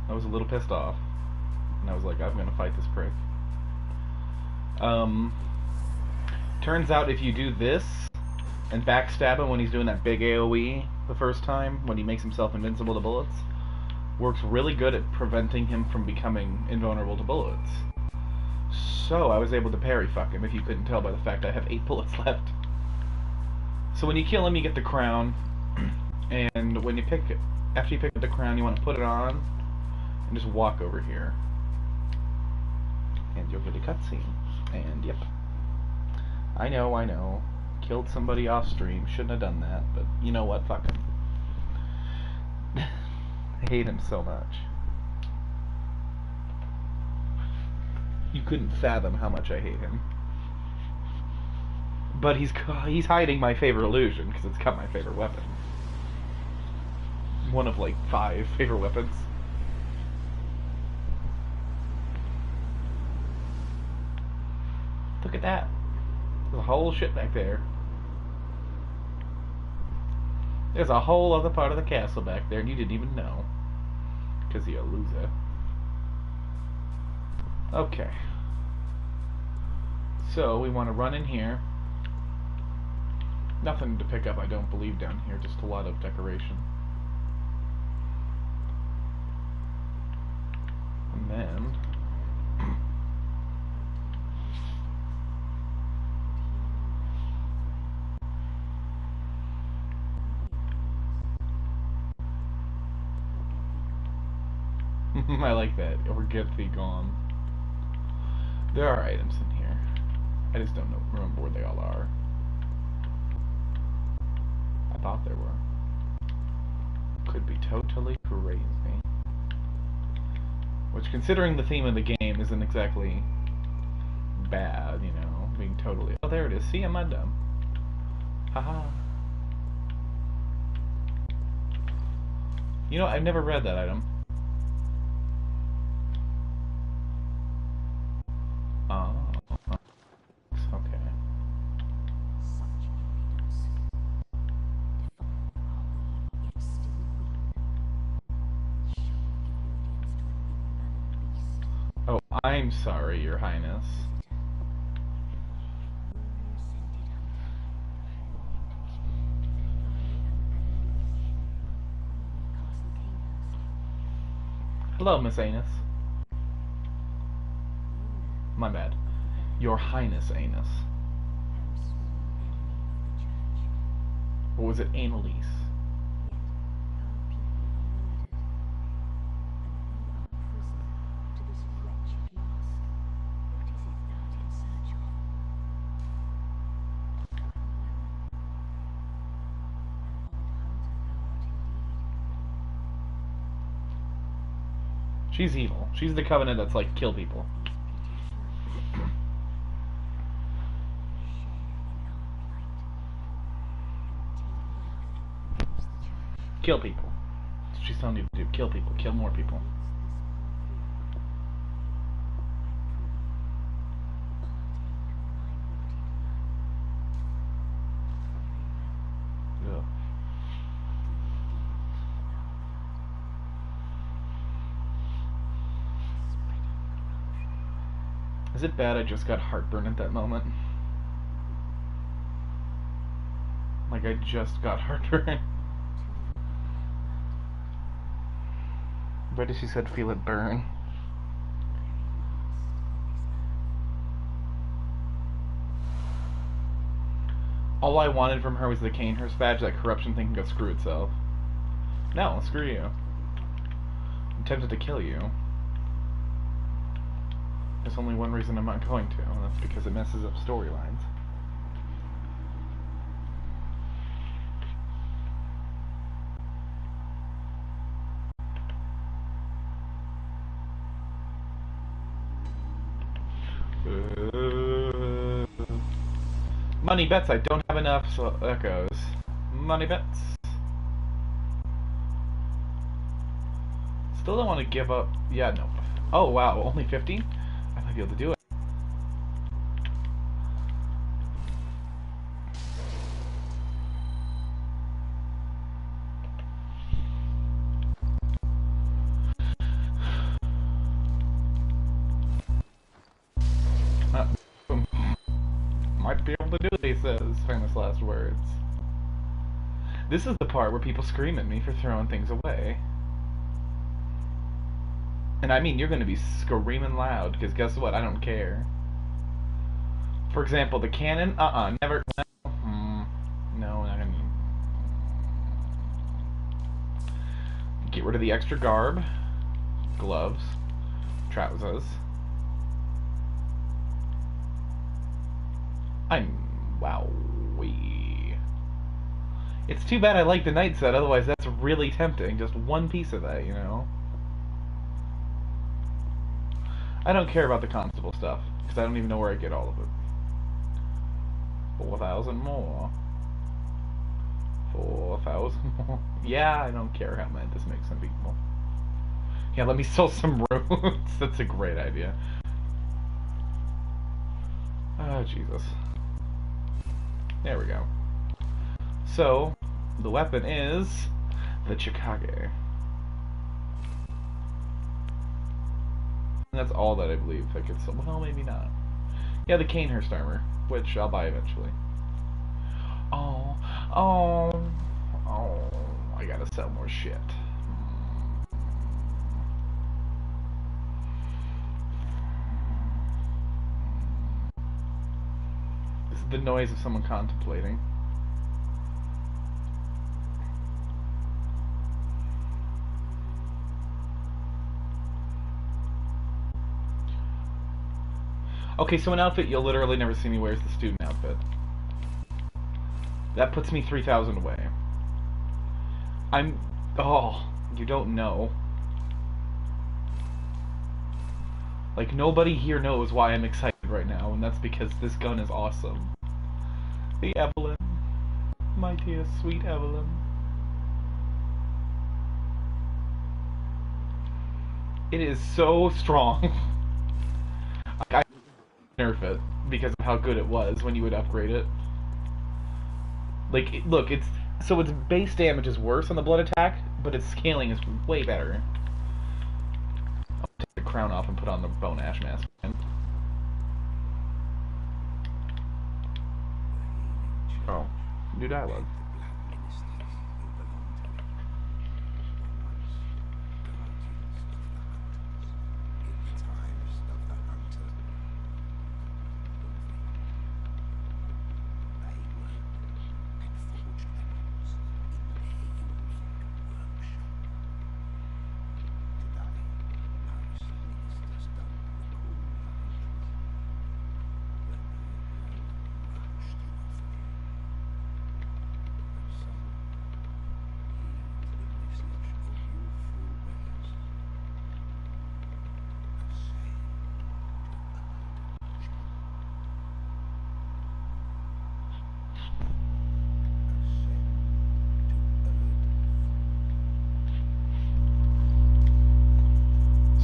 I was a little pissed off. And I was like, I'm gonna fight this prick. Turns out if you do this and backstab him when he's doing that big AoE the first time, when he makes himself invincible to bullets, works really good at preventing him from becoming invulnerable to bullets. So I was able to parry fuck him, if you couldn't tell by the fact I have 8 bullets left. So when you kill him, you get the crown, and when you pick it, after you pick up the crown, you want to put it on and just walk over here, and you'll get a cutscene. And yep, I know, killed somebody off stream. Shouldn't have done that, but you know what? Fuck him. I hate him so much. You couldn't fathom how much I hate him. But he's hiding my favorite illusion because it's got my favorite weapon. One of like 5 favorite weapons. Look at that. There's a whole shit back there. There's a whole other part of the castle back there and you didn't even know. Because you're a loser. Okay. So we want to run in here. Nothing to pick up, I don't believe, down here. Just a lot of decoration. And then... I like that. Or get thee gone. There are items in here. I just don't remember where they all are. I thought there were. Could be totally crazy. Which, considering the theme of the game, isn't exactly bad, you know, being totally... Oh, there it is. See, am I dumb? Haha. You know, I've never read that item. Oh. Okay. Oh, I'm sorry, Your Highness. Hello, Miss Anus. My bad. Your Highness Anus. Or was it Annalise? She's evil. She's the Covenant that's like, kill people. Kill people. That's what she's telling you to do. Kill people. Kill more people. Ugh. Is it bad I just got heartburn at that moment? Like I just got heartburn. But she said feel it burn. All I wanted from her was the Canehurst badge. That corruption thing can go screw itself. No, screw you. I'm tempted to kill you. There's only one reason I'm not going to, and that's because it messes up storylines. Money bets, I don't have enough, so that goes. Money bets. Still don't want to give up. Yeah, no. Oh, wow, only 15? I might be able to do it. says famous last words. This is the part where people scream at me for throwing things away. And I mean, you're gonna be screaming loud, because guess what? I don't care. For example, the cannon, never, no, not gonna. Get rid of the extra garb, gloves, trousers. Wowee. It's too bad I like the knight set, otherwise that's really tempting. Just one piece of that, you know? I don't care about the constable stuff, because I don't even know where I get all of it. 4,000 more. 4,000 more. Yeah, I don't care how mad this makes some people. Yeah, let me sell some roots. That's a great idea. Oh, Jesus. There we go. So, the weapon is the Chikage. That's all that I believe I could sell. Well, maybe not. Yeah, the Canehurst armor, which I'll buy eventually. Oh, I gotta sell more shit. This is the noise of someone contemplating. Okay, so an outfit you'll literally never see me wear is the student outfit. That puts me 3,000 away. You don't know. Like, nobody here knows why I'm excited right now, and that's because this gun is awesome. The Evelyn. My dear, sweet Evelyn. It is so strong. I nerf it because of how good it was when you would upgrade it. Like, look, its base damage is worse on the blood attack, but its scaling is way better. I'll take the crown off and put on the bone ash mask again. Oh, new dialogue.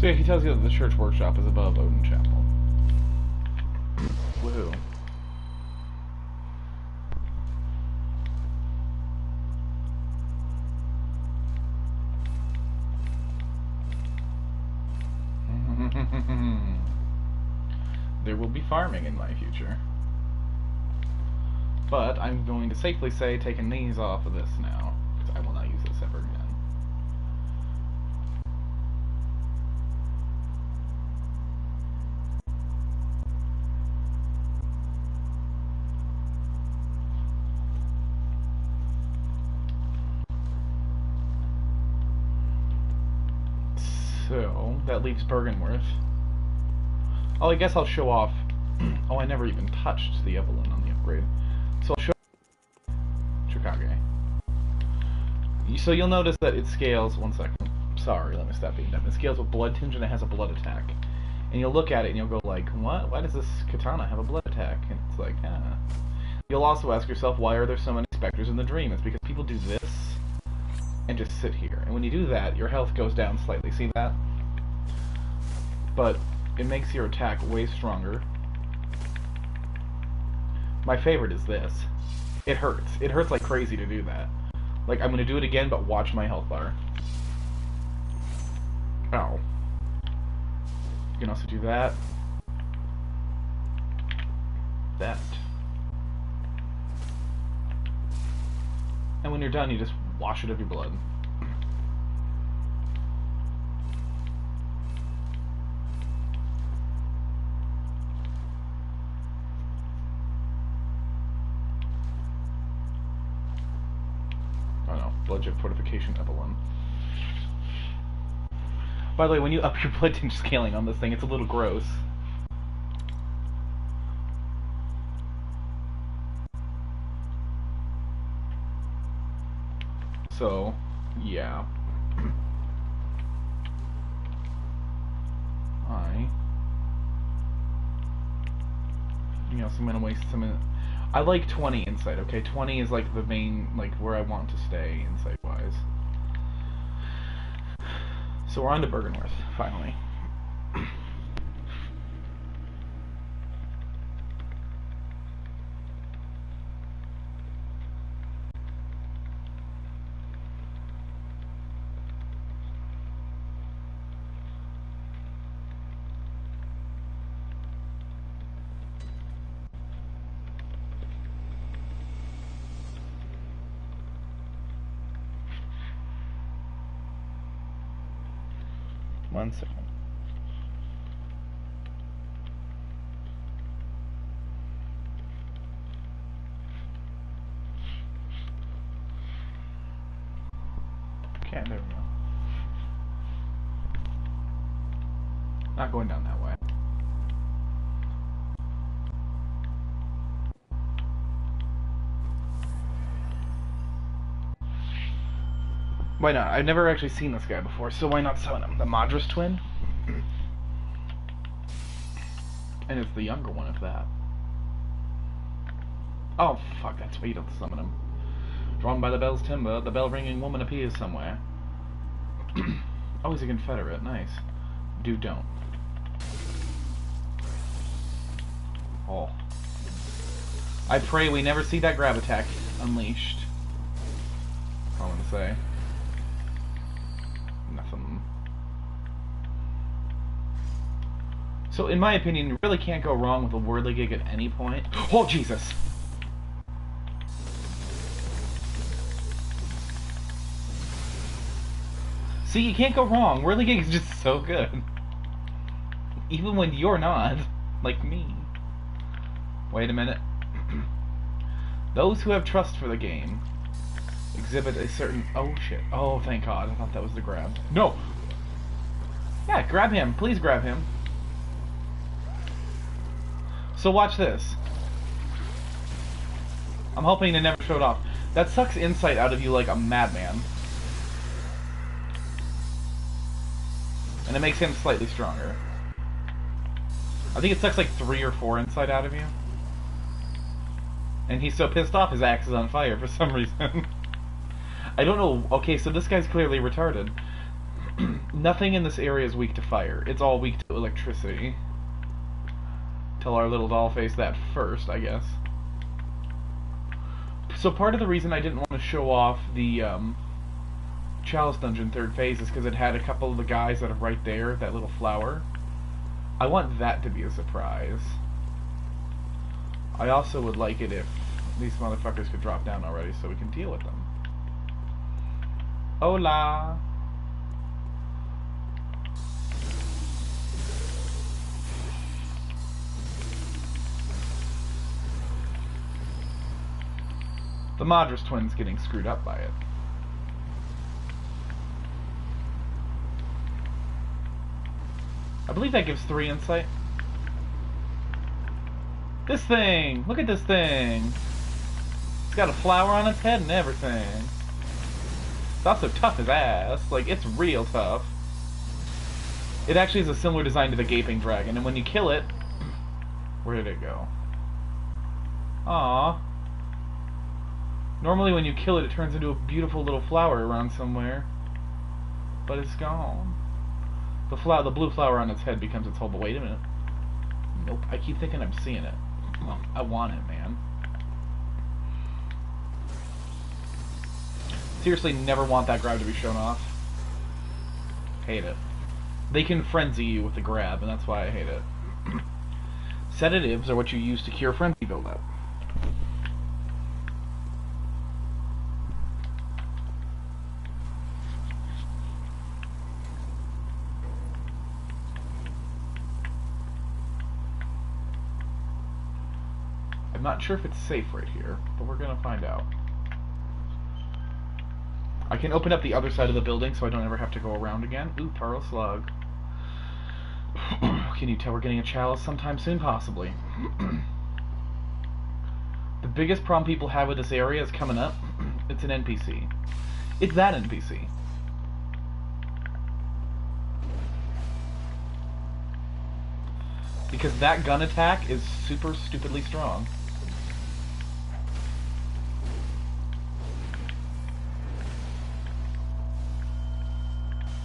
So yeah, he tells you that the church workshop is above Odin Chapel. Woo. There will be farming in my future. But I'm going to safely say taking these off of this now, because I will not use this ever again. So, that leaves Bergenworth. Oh, I guess I'll show off... Oh, I never even touched the Evelyn on the upgrade. So I'll show Chikage. So you'll notice that it scales... One second. Sorry, let me stop being dumb. It scales with blood tinge and it has a blood attack. And you'll look at it and you'll go like, what? Why does this katana have a blood attack? And it's like, You'll also ask yourself, why are there so many specters in the dream? It's because people do this and just sit here. And when you do that, your health goes down slightly. See that? But it makes your attack way stronger. My favorite is this. It hurts. It hurts like crazy to do that. Like, I'm gonna do it again, but watch my health bar. Ow. You can also do that. That. done, you just wash it of your blood. Oh no, Bloodship Fortification Evelyn. By the way, when you up your blood tinge scaling on this thing, it's a little gross. So, yeah. So I'm gonna waste some. I like 20 insight. Okay, 20 is like the main, like where I want to stay insight wise. So we're on to Bergenworth finally. One second. Okay, there we go. Not going down that way. Why not? I've never actually seen this guy before, so why not summon him? The Madras twin? And it's the younger one of that. Oh, fuck, that's why you don't summon him. Drawn by the bell's timber, the bell-ringing woman appears somewhere. Oh, he's a Confederate. Nice. Do don't. Oh. I pray we never see that grab attack unleashed. That's all I'm gonna say. Nothing. So, in my opinion, you really can't go wrong with a Whirligig at any point. Oh, Jesus! See, you can't go wrong. Whirligig is just so good. Even when you're not. Like me. Wait a minute. Those who have trust for the game exhibit a certain... Oh, shit. Oh, thank God. I thought that was the grab. No! Yeah, grab him. Please grab him. So watch this. I'm hoping they never showed off. That sucks insight out of you like a madman. And it makes him slightly stronger. I think it sucks like 3 or 4 insight out of you. And he's so pissed off his axe is on fire for some reason. I don't know. Okay, so this guy's clearly retarded. Nothing in this area is weak to fire. It's all weak to electricity. Tell our little doll face that first, I guess. So part of the reason I didn't want to show off the Chalice Dungeon 3rd phase is because it had a couple of the guys that are right there, that little flower. I want that to be a surprise. I also would like it if these motherfuckers could drop down already so we can deal with them. Hola! The Madras twin's getting screwed up by it. I believe that gives 3 insight. This thing! Look at this thing! It's got a flower on its head and everything. It's also tough as ass. Like, it's real tough. It actually is a similar design to the Gaping Dragon, and when you kill it... Where did it go? Aww. Normally when you kill it, it turns into a beautiful little flower around somewhere. But it's gone. The blue flower on its head becomes its whole... But wait a minute. Nope. I keep thinking I'm seeing it. I want it, man. Seriously, never want that grab to be shown off. Hate it. They can frenzy you with the grab, and that's why I hate it. Sedatives are what you use to cure frenzy buildup. not sure if it's safe right here, but we're gonna find out. I can open up the other side of the building so I don't ever have to go around again. Ooh, Pearl Slug. Can you tell we're getting a chalice sometime soon? Possibly. The biggest problem people have with this area is coming up. It's an NPC. It's that NPC. Because that gun attack is super stupidly strong.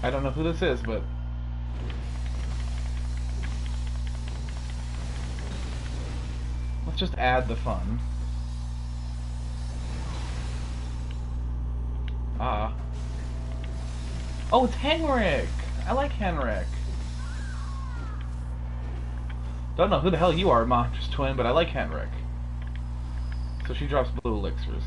I don't know who this is, but... let's just add the fun. Ah. Oh, it's Henrik! I like Henrik. Don't know who the hell you are, Monstrous Twin, but I like Henrik. So she drops blue elixirs.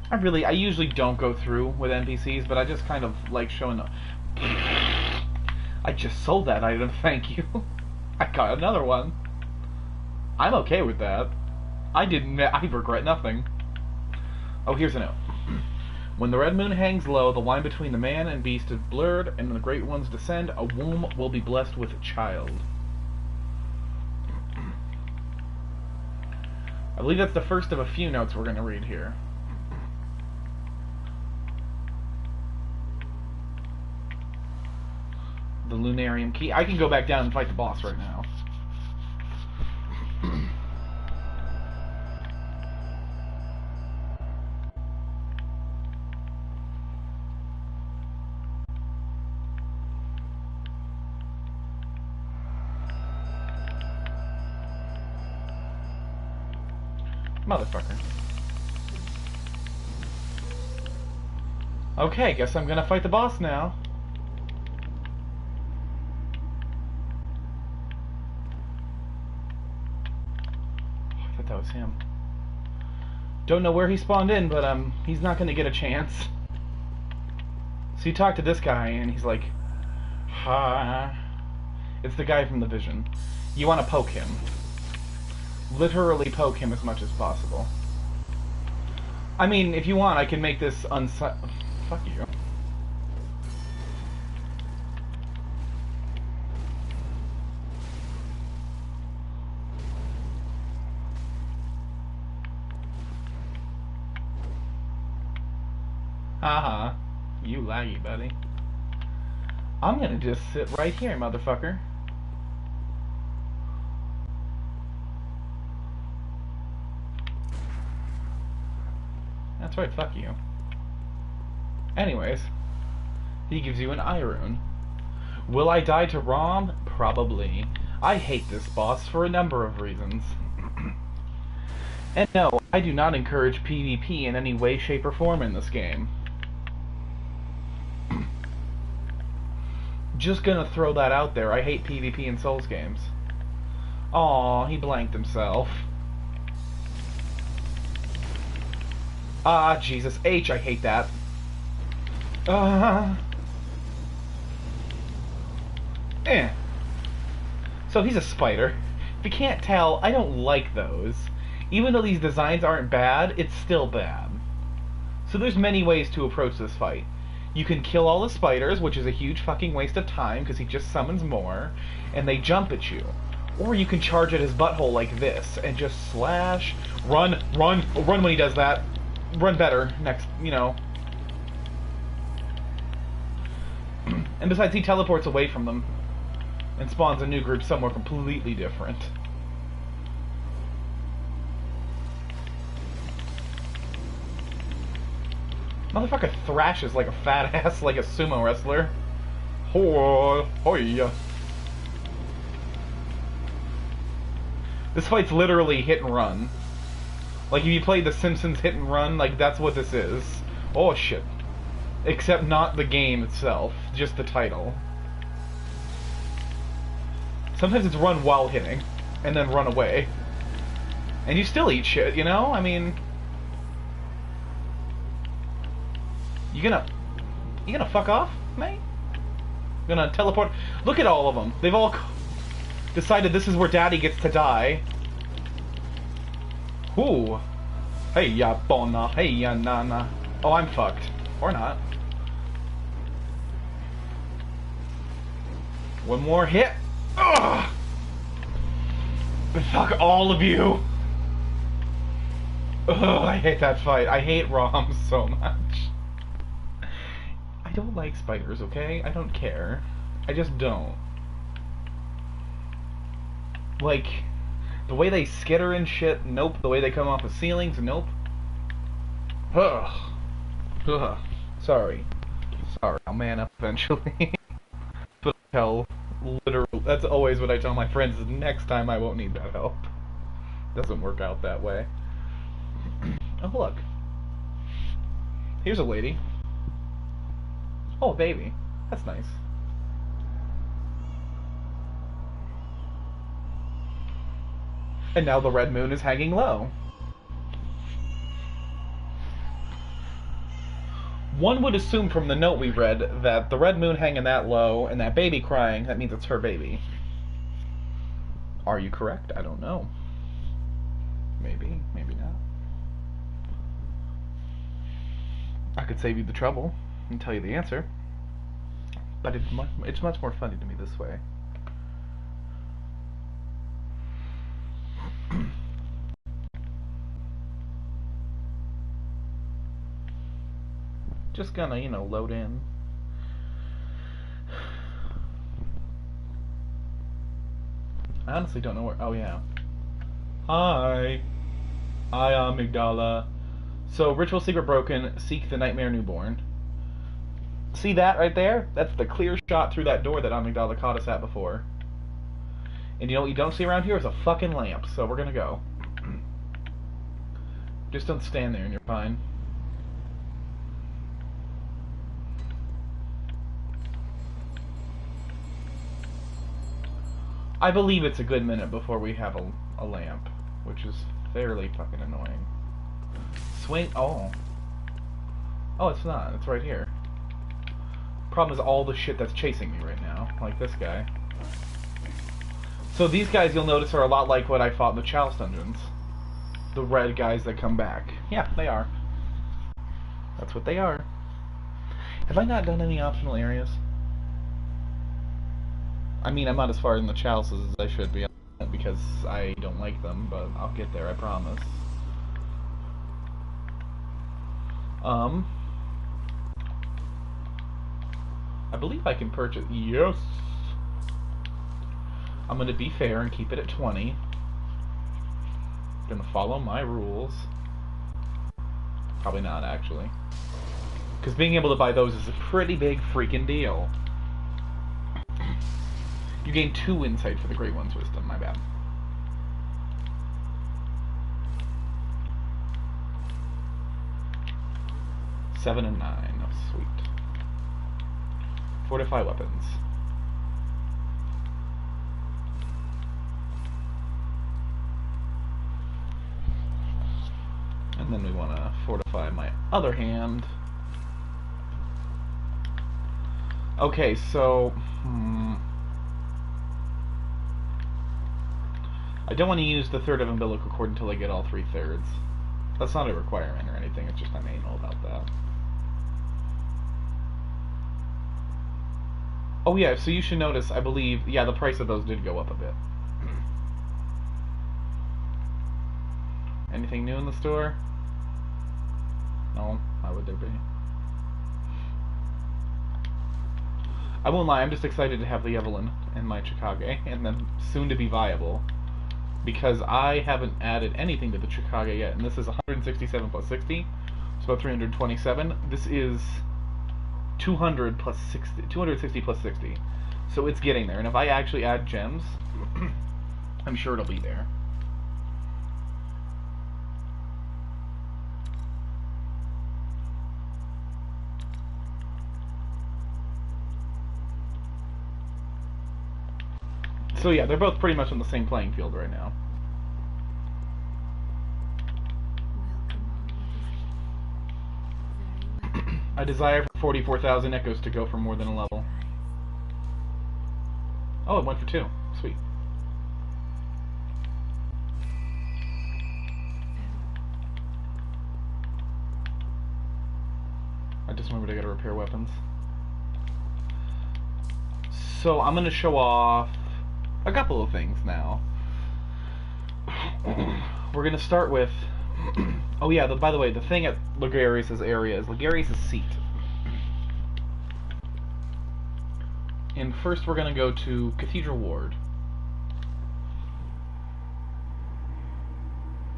I usually don't go through with NPCs, but I just kind of like showing up. I just sold that item, thank you. I got another one. I'm okay with that. I regret nothing. Oh, here's a note. When the red moon hangs low, the line between the man and beast is blurred, and when the great ones descend, a womb will be blessed with a child. I believe that's the first of a few notes we're going to read here. The Lunarium Key. I can go back down and fight the boss right now. Motherfucker. Okay, guess I'm gonna fight the boss now. I thought that was him. Don't know where he spawned in, but he's not gonna get a chance. So you talk to this guy, and he's like, "Hi." It's the guy from the vision. You want to poke him. Literally poke him as much as possible. I mean, if you want, I can make this fuck you. Haha. You laggy, buddy. I'm gonna just sit right here, motherfucker. That's right, fuck you. Anyways, he gives you an eye rune. Will I die to Rom? Probably. I hate this boss for a number of reasons. And no, I do not encourage PvP in any way, shape, or form in this game. Just gonna throw that out there. I hate PvP in Souls games. Aw, he blanked himself. Ah, Jesus H, I hate that. So he's a spider. If you can't tell, I don't like those. Even though these designs aren't bad, it's still bad. So there's many ways to approach this fight. You can kill all the spiders, which is a huge fucking waste of time, because he just summons more, and they jump at you. Or you can charge at his butthole like this, and just slash, run when he does that. Run better next, you know. And besides, he teleports away from them and spawns a new group somewhere completely different. Motherfucker thrashes like a fat ass, like a sumo wrestler. Hoi. This fight's literally hit and run. Like, if you played The Simpsons Hit and Run, like, that's what this is. Oh, shit. Except not the game itself, just the title. Sometimes it's run while hitting, and then run away. And you still eat shit, you know? I mean... You gonna fuck off, mate? You gonna teleport? Look at all of them. They've all decided this is where Daddy gets to die. Ooh. Hey ya bona. Hey ya nana. Oh, I'm fucked. Or not. One more hit. Ugh! Fuck all of you. Ugh, I hate that fight. I hate ROM so much. I don't like spiders, okay? I don't care. I just don't. Like, the way they skitter and shit, nope. The way they come off of ceilings, nope. Ugh. Ugh. Sorry. Sorry, I'll man up eventually. But I tell, literally, that's always what I tell my friends, is next time I won't need that help. Doesn't work out that way. Oh, look. Here's a lady. Oh, a baby. That's nice. And now the red moon is hanging low. One would assume from the note we read that the red moon hanging that low and that baby crying, that means it's her baby. Are you correct? I don't know. Maybe, maybe not. I could save you the trouble and tell you the answer, but it's much more funny to me this way. Just gonna, you know, load in. I honestly don't know where. Oh, yeah. Hi, amygdala. So, ritual secret broken. Seek the nightmare newborn. See that right there? That's the clear shot through that door that amygdala caught us at before. And you know what you don't see around here is a fucking lamp. So we're gonna go. Just don't stand there and you're fine. I believe it's a good minute before we have a lamp, which is fairly fucking annoying. Swing. Oh. Oh, it's not. It's right here. Problem is all the shit that's chasing me right now, like this guy. So these guys, you'll notice, are a lot like what I fought in the Chalice dungeons. The red guys that come back. Yeah, they are. That's what they are. Have I not done any optional areas? I mean, I'm not as far in the Chalices as I should be, because I don't like them, but I'll get there, I promise. I believe I can purchase... Yes! I'm gonna be fair and keep it at 20. Gonna follow my rules. Probably not, actually. Because being able to buy those is a pretty big freaking deal. You gain 2 insight for the Great One's Wisdom, my bad. Seven and 9. Oh, sweet. Fortify weapons. And then we want to fortify my other hand. Okay, so... I don't want to use the third of umbilical cord until I get all 3/3. That's not a requirement or anything, it's just I'm anal about that. Oh yeah, so you should notice, I believe, yeah, the price of those did go up a bit. Anything new in the store? No, why would there be? I won't lie, I'm just excited to have the Evelyn and my Chikage, and then soon to be viable. Because I haven't added anything to the Chikage yet, and this is 167 plus 60, so about 327. This is 200 plus 60, 260 plus 60. So it's getting there, and if I actually add gems, I'm sure it'll be there. So yeah, they're both pretty much on the same playing field right now. I desire for 44,000 echoes to go for more than a level. Oh, it went for 2. Sweet. just remembered I gotta repair weapons. So I'm gonna show off a couple of things now. We're gonna start with... oh yeah, by the way, the thing at Ligarius' area is Ligarius' seat. And first we're gonna go to Cathedral Ward.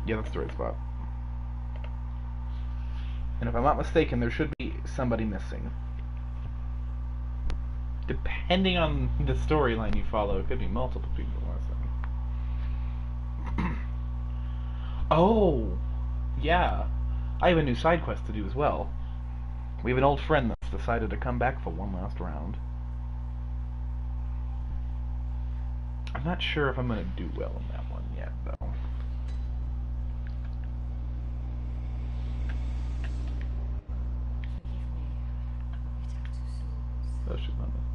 Yeah, that's the right spot. And if I'm not mistaken, there should be somebody missing. Depending on the storyline you follow, it could be multiple people. Oh! Yeah. I have a new side quest to do as well. We have an old friend that's decided to come back for one last round. I'm not sure if I'm going to do well in that one yet, though. Oh, she's not missing.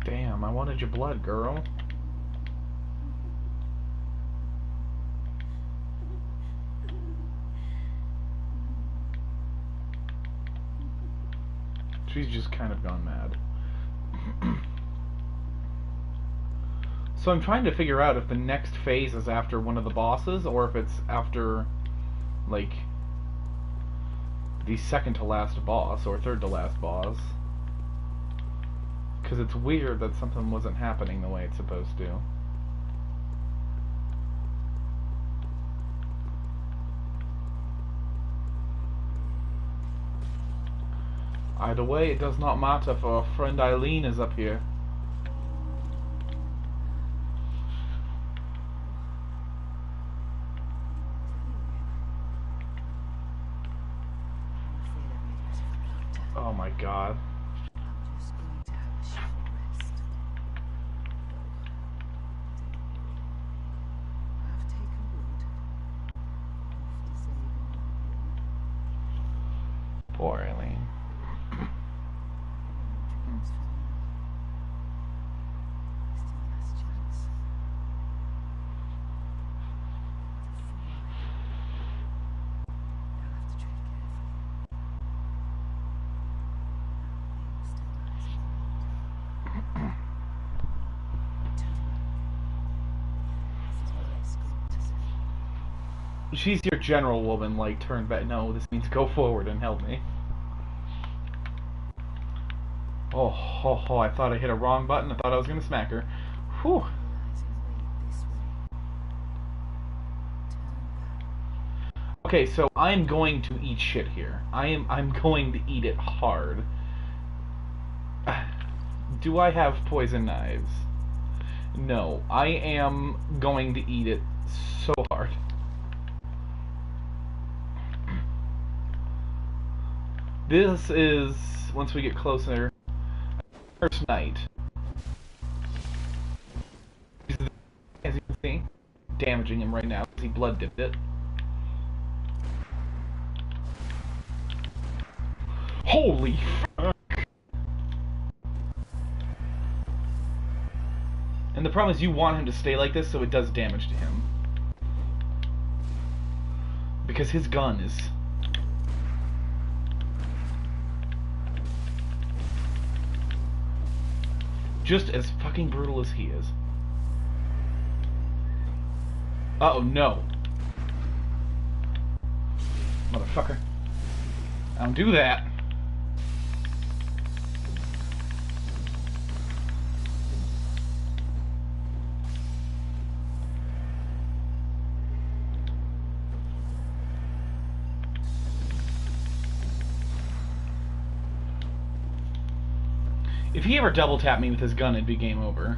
Damn, I wanted your blood, girl. She's just kind of gone mad. So I'm trying to figure out if the next phase is after one of the bosses, or if it's after, like, the second to last boss, or third to last boss. Because it's weird that something wasn't happening the way it's supposed to. Either way, it does not matter, for our friend Eileen is up here. Oh my god. Poor Eileen. She's your general woman, like, turn back. No, this means go forward and help me. Oh, I thought I hit a wrong button. I thought I was gonna smack her. Whew. Okay, so I'm going to eat shit here. I'm going to eat it hard. Do I have poison knives? No, I am going to eat it so hard. This is, once we get closer, first night. As you can see, damaging him right now because he blood dipped it. Holy fuck! And the problem is you want him to stay like this so it does damage to him. Because his gun is... just as fucking brutal as he is. Uh-oh, no. Motherfucker. I don't do that. If he ever double tapped me with his gun, it'd be game over.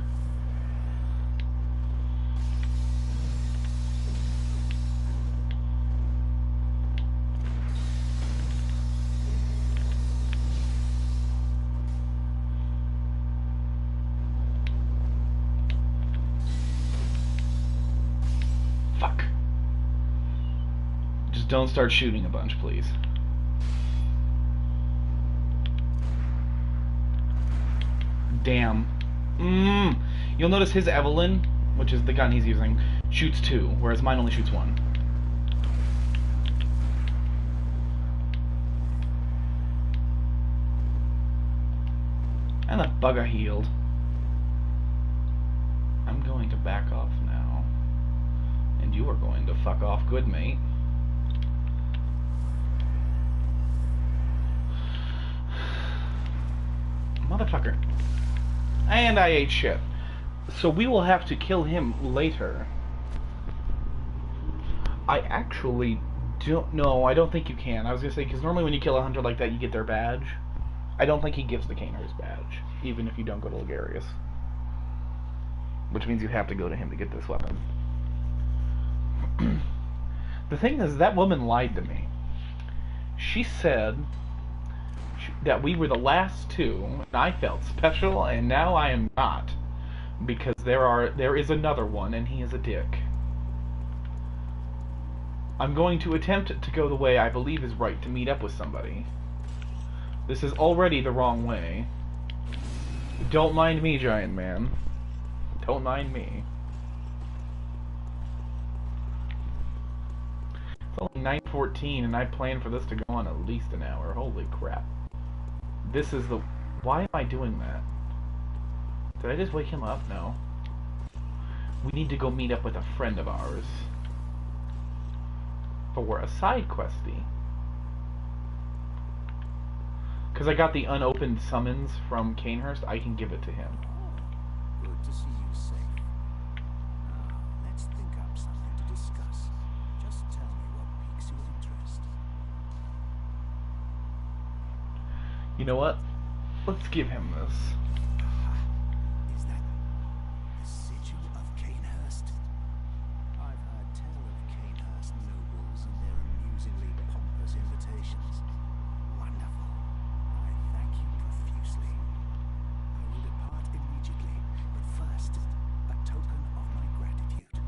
Fuck. Just don't start shooting a bunch, please. Damn. You'll notice his Evelyn, which is the gun he's using, shoots 2, whereas mine only shoots 1. And the bugger healed. I'm going to back off now. And you are going to fuck off good, mate. Motherfucker. And I ate shit. So we will have to kill him later. I actually don't know. I don't think you can. I was going to say, because normally when you kill a hunter like that, you get their badge. I don't think he gives the Caner his badge, even if you don't go to Ligarius. Which means you have to go to him to get this weapon. The thing is, that woman lied to me. She said that we were the last two, and I felt special, and now I am not. Because there is another one, and he is a dick. I'm going to attempt to go the way I believe is right to meet up with somebody. This is already the wrong way. Don't mind me, giant man. Don't mind me. It's only 9:14 and I plan for this to go on at least an hour. Holy crap. This is the... Why am I doing that? Did I just wake him up? No. We need to go meet up with a friend of ours. For a side questy. Because I got the unopened summons from Canehurst, I can give it to him. Good to see you safe. Now, let's think up something to discuss. Just tell me what piques your interest. You know what? Let's give him this. Is that the sigil of Canehurst? I've heard tell of Canehurst nobles and their amusingly pompous invitations. Wonderful. I thank you profusely. I will depart immediately, but first, a token of my gratitude.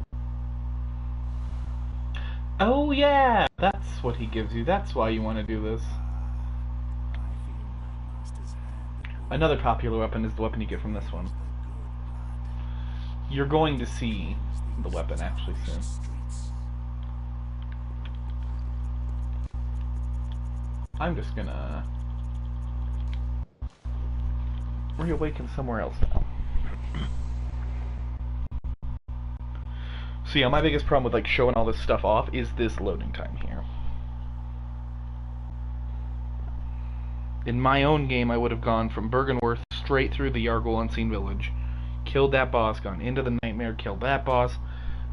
Oh yeah! That's what he gives you. That's why you want to do this. I feel my master's hand. Another popular weapon is the weapon you get from this one. You're going to see the weapon actually soon. I'm just gonna reawaken somewhere else now. So yeah, my biggest problem with like showing all this stuff off is this loading time here. In my own game, I would have gone from Bergenworth straight through the Yargol Unseen Village, killed that boss, gone into the Nightmare, killed that boss,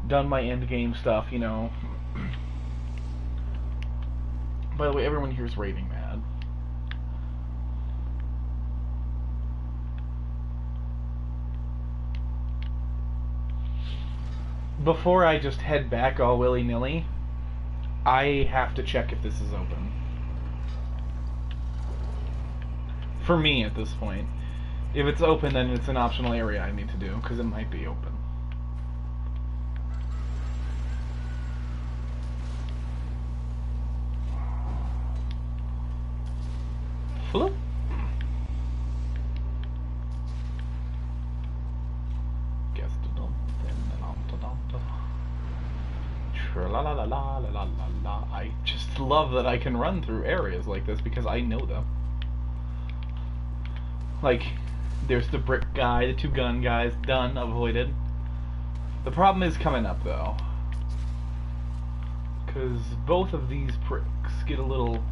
done my end game stuff, you know. By the way, everyone here is raving mad. Before I just head back all willy-nilly, I have to check if this is open. For me, at this point. If it's open, then it's an optional area I need to do, because it might be open. Floop. I just love that I can run through areas like this because I know them. Like, there's the brick guy, the two gun guys, done, avoided. The problem is coming up though. Because both of these pricks get a little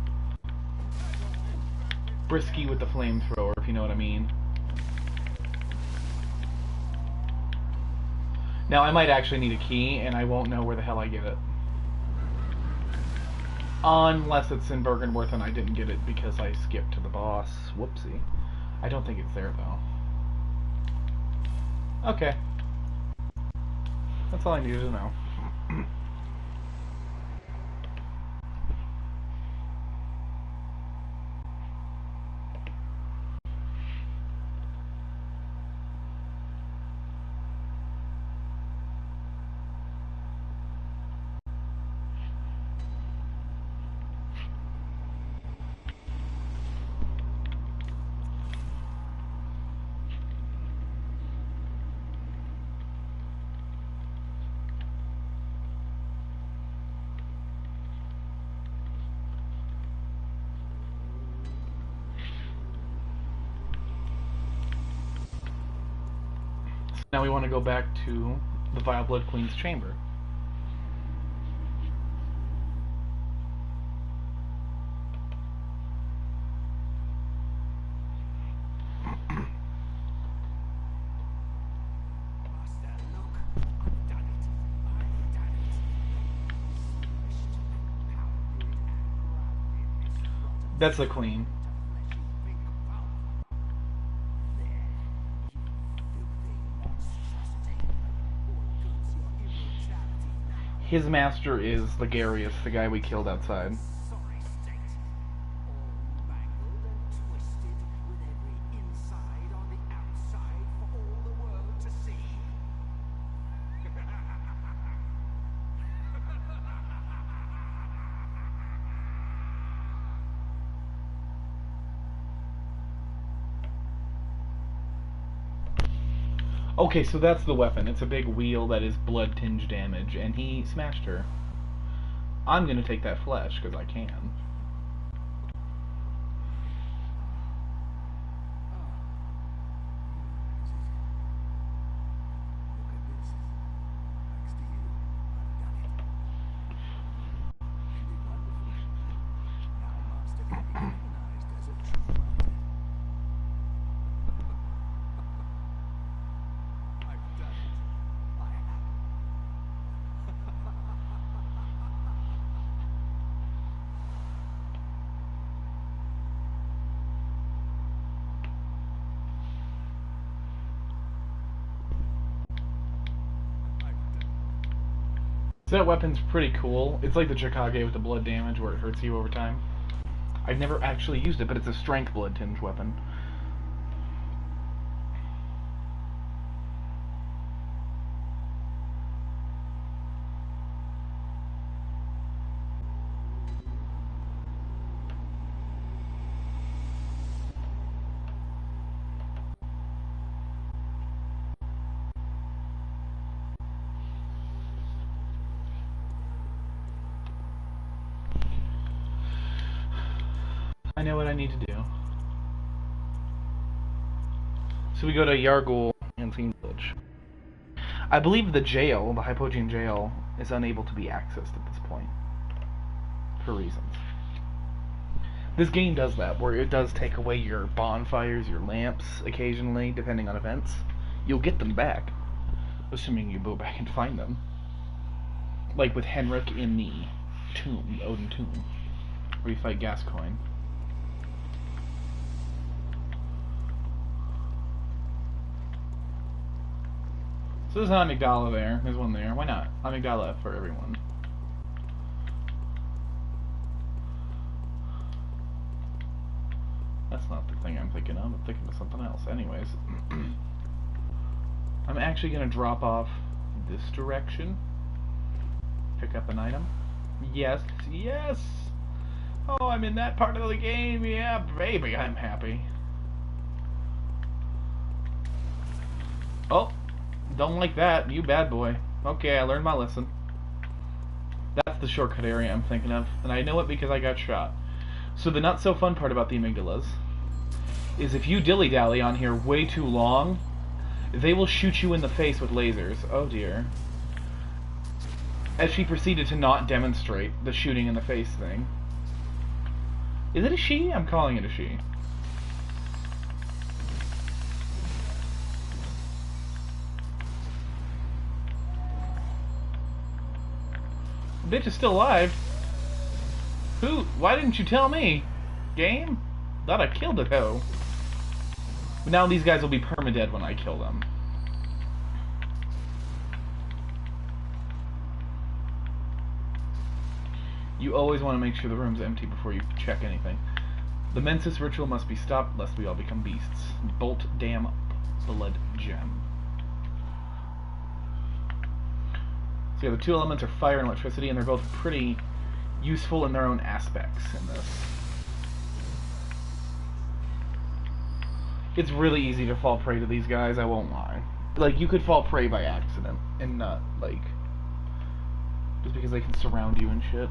brisky with the flamethrower, if you know what I mean. Now, I might actually need a key, and I won't know where the hell I get it. Unless it's in Bergenworth and I didn't get it because I skipped to the boss. Whoopsie. I don't think it's there, though. Okay. That's all I needed to know. Now we want to go back to the Vile Blood Queen's chamber. Master, look. I've done it. I've done it. Smashed, pounded, and grounded this rotten That's the Queen. to fleshy big pulp. There, you filthy monstrosity. What good's your immortality now? His master is Ligarius, the guy we killed outside. Sorry state. All mangled and twisted, with every inside on the outside for all the world to see. Okay, so that's the weapon. It's a big wheel that is blood-tinged damage, and he smashed her. I'm gonna take that flesh, because I can. Look at this. Thanks to you, I've done it. Isn't it wonderful? Now Master can be recognized as a true martyr. I've done it. I have. So that weapon's pretty cool. It's like the Chikage with the blood damage, where it hurts you over time. I've never actually used it, but it's a strength blood-tinged weapon. I know what I need to do. So we go to Yargul and Fiend Village. I believe the jail, the Hypogean jail, is unable to be accessed at this point. For reasons. This game does that, where it does take away your bonfires, your lamps, occasionally, depending on events. You'll get them back, assuming you go back and find them. Like with Henrik in the tomb, the Odin tomb, where you fight Gascoigne. So there's an amygdala there. There's one there. Why not? Amygdala for everyone. That's not the thing I'm thinking of. I'm thinking of something else. Anyways. I'm actually going to drop off this direction. Pick up an item. Yes. Yes! Oh, I'm in that part of the game. Yeah, baby, I'm happy. Oh. Don't like that, you bad boy. Okay, I learned my lesson. That's the shortcut area I'm thinking of, and I know it because I got shot. So the not so fun part about the amygdalas is if you dilly-dally on here way too long, they will shoot you in the face with lasers. Oh dear. As she proceeded to not demonstrate the shooting in the face thing. Is it a she? I'm calling it a she. Bitch is still alive. Who? Why didn't you tell me? Game? Thought I killed it, ho. But now these guys will be permadead when I kill them. You always want to make sure the room's empty before you check anything. The Mensis ritual must be stopped lest we all become beasts. Bolt Dam Blood Gem. So yeah, the two elements are fire and electricity, and they're both pretty useful in their own aspects in this. It's really easy to fall prey to these guys, I won't lie. Like, you could fall prey by accident, and not, like, just because they can surround you and shit.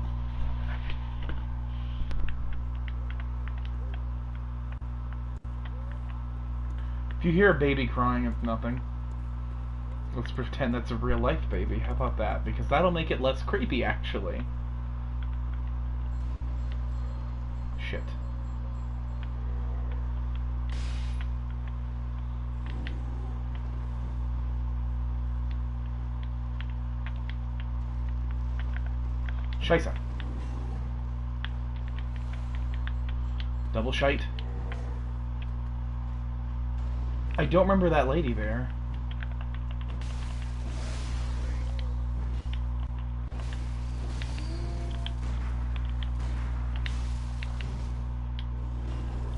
If you hear a baby crying, it's nothing. Let's pretend that's a real life baby. How about that? Because that'll make it less creepy, actually. Shit. Scheisse. Double shite. I don't remember that lady there.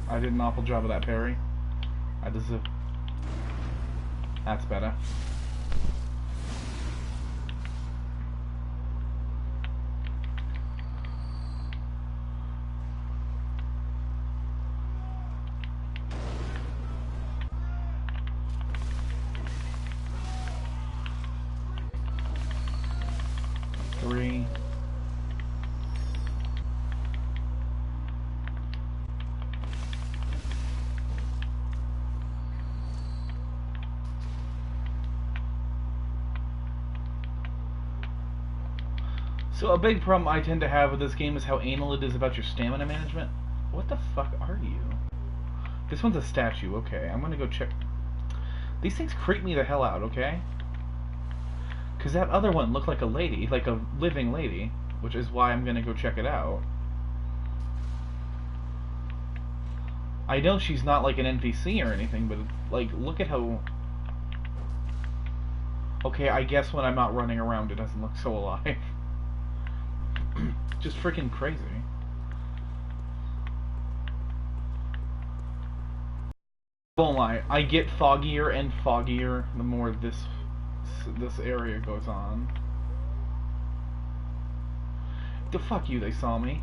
I did an awful job of that parry. I deserve. That's better. Three. So a big problem I tend to have with this game is how anal it is about your stamina management. What the fuck are you? This one's a statue, okay. I'm gonna go check. These things creep me the hell out, okay? Because that other one looked like a lady, like a living lady, which is why I'm gonna go check it out. I know she's not like an NPC or anything, but like, look at how... Okay, I guess when I'm not running around it doesn't look so alive. Just freaking crazy. Won't lie, I get foggier and foggier the more this area goes on. The fuck you, they saw me.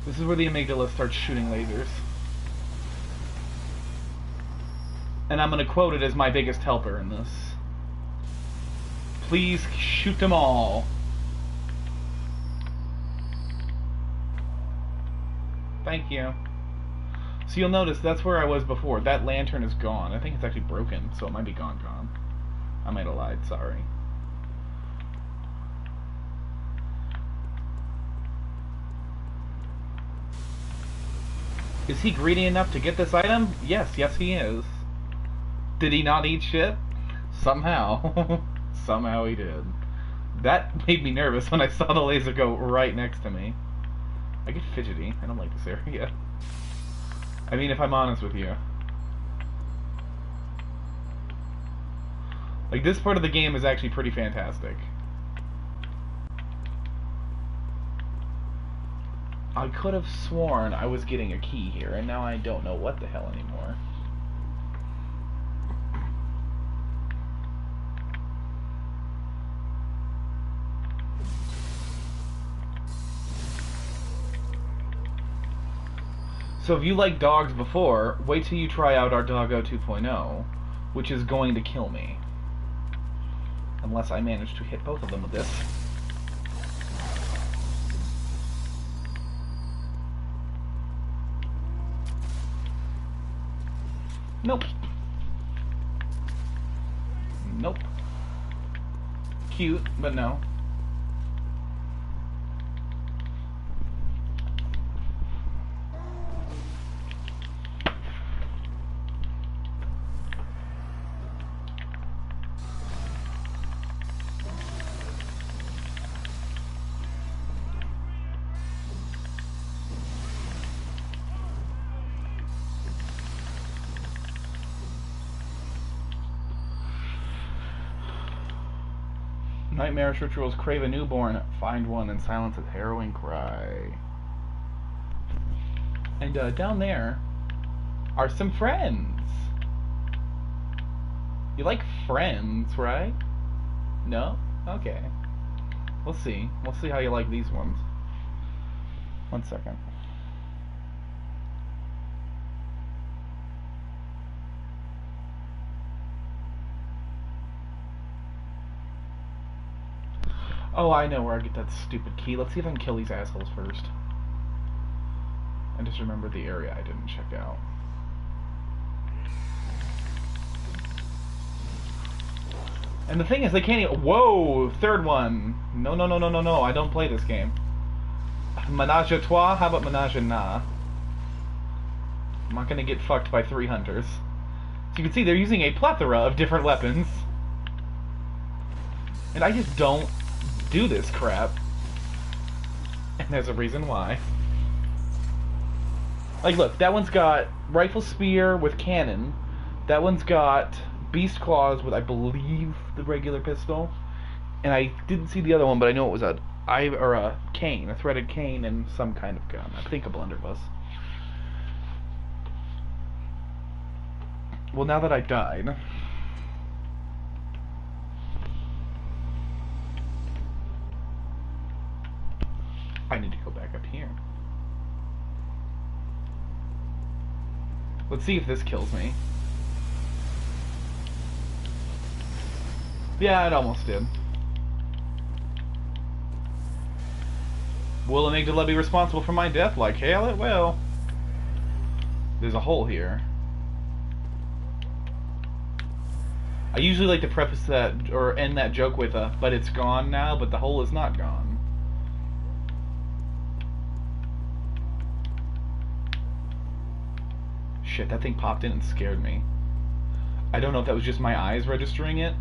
This is where the amygdala starts shooting lasers. And I'm gonna quote it as my biggest helper in this. Please shoot them all. Thank you. So you'll notice that's where I was before. That lantern is gone. I think it's actually broken, so it might be gone. I might have lied, sorry. Is he greedy enough to get this item? Yes, he is. Did he not eat shit? Somehow. Somehow he did. That made me nervous when I saw the laser go right next to me. I get fidgety. I don't like this area. I mean, if I'm honest with you. Like, this part of the game is actually pretty fantastic. I could have sworn I was getting a key here, and now I don't know what the hell anymore. So if you liked dogs before, wait till you try out our Doggo 2.0, which is going to kill me. Unless I manage to hit both of them with this. Nope. Nope. Cute, but no. Nightmarish rituals crave a newborn, find one and silence its harrowing cry. And down there are some friends. You like friends, right? No? Okay. We'll see. We'll see how you like these ones. 1 second. Oh, I know where I get that stupid key. Let's see if I can kill these assholes first. And just remember the area I didn't check out. And the thing is, they can't even... Whoa! Third one! No, no, no, no, no, no. I don't play this game. Menage a trois? How about Menage a nah? I'm not gonna get fucked by 3 hunters. So you can see they're using a plethora of different weapons. And I just don't do this crap. And there's a reason why. Like, look, that one's got rifle spear with cannon. That one's got beast claws with, I believe, the regular pistol. And I didn't see the other one, but I know it was a cane, a threaded cane, and some kind of gun. I think a blunderbuss. Well, now that I died... I need to go back up here. Let's see if this kills me. Yeah, it almost did. Will Amygdala be responsible for my death? Like hell it will. There's a hole here. I usually like to preface that, or end that joke with a, but it's gone now, but the hole is not gone. Shit, that thing popped in and scared me. I don't know if that was just my eyes registering it.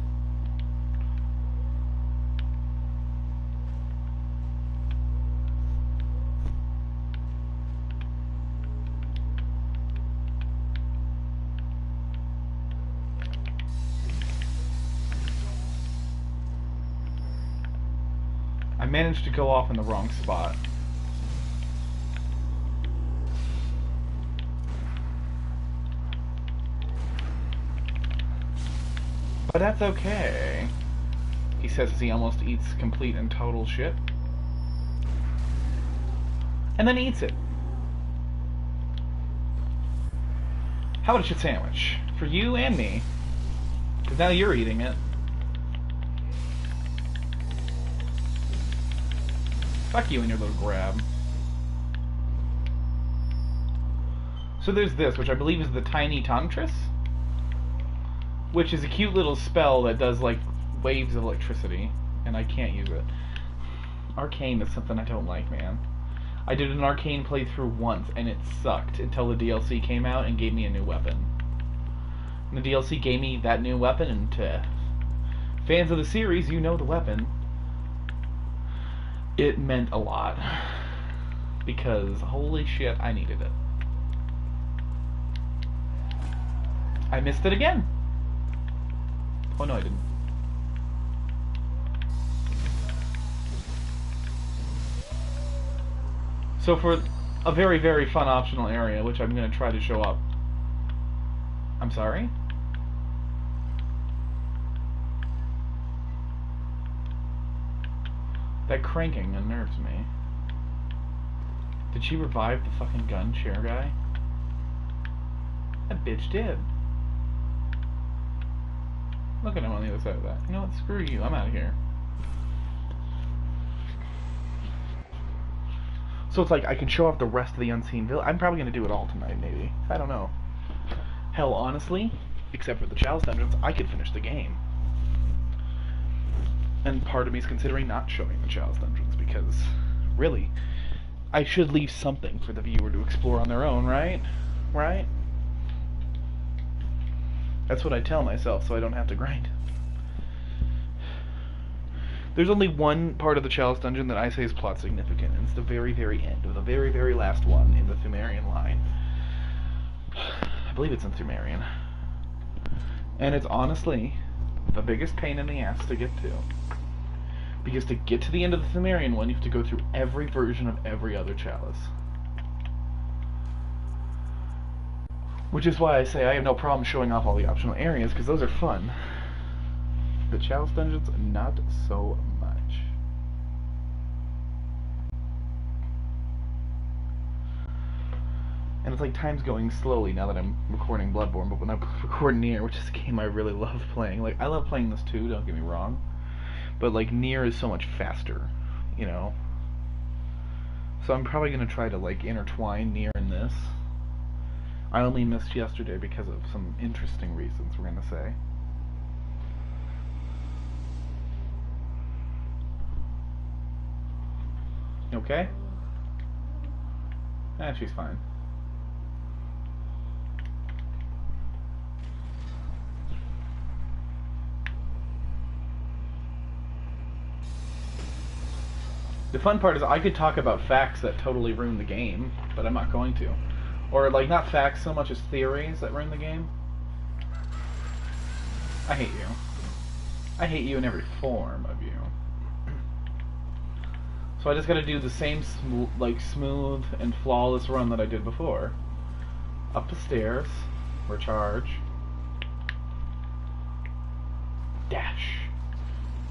I managed to go off in the wrong spot. But that's okay, he says as he almost eats complete and total shit. And then eats it. How about a shit sandwich? For you and me. Because now you're eating it. Fuck you and your little grab. So there's this, which I believe is the Tiny Tantris, which is a cute little spell that does like waves of electricity, and I can't use it. Arcane is something I don't like, man. I did an Arcane playthrough once, and it sucked until the DLC came out and gave me a new weapon. And the DLC gave me that new weapon, and to fans of the series, you know the weapon. It meant a lot. Because, holy shit, I needed it. I missed it again. Oh no, I didn't. So for a very, very fun optional area, which I'm going to try to show up. I'm sorry? That cranking unnerves me. Did she revive the fucking gun chair guy? That bitch did. Look at him on the other side of that. You know what? Screw you. I'm out of here. So it's like I can show off the rest of the unseen village. I'm probably going to do it all tonight, maybe. I don't know. Hell, honestly, except for the Chalice Dungeons, I could finish the game. And part of me is considering not showing the Chalice Dungeons, because, really, I should leave something for the viewer to explore on their own, right? Right? That's what I tell myself, so I don't have to grind. There's only one part of the Chalice Dungeon that I say is plot significant, and it's the very, very end of the very, very last one in the Thumerian line. I believe it's in Thumerian. And it's honestly the biggest pain in the ass to get to. Because to get to the end of the Thumerian one, you have to go through every version of every other Chalice. Which is why I say I have no problem showing off all the optional areas, because those are fun. The Chalice Dungeons, not so much. And it's like time's going slowly now that I'm recording Bloodborne, but when I'm recording here, which is a game I really love playing, like, I love playing this too, don't get me wrong, But like Nier is so much faster, you know. So I'm probably gonna try to like intertwine Nier and this. I only missed yesterday because of some interesting reasons, we're gonna say. Okay? She's fine. The fun part is I could talk about facts that totally ruin the game, but I'm not going to. Or, like, not facts so much as theories that ruin the game. I hate you. I hate you in every form of you. So I just gotta do the same smooth and flawless run that I did before. Up the stairs, recharge, dash,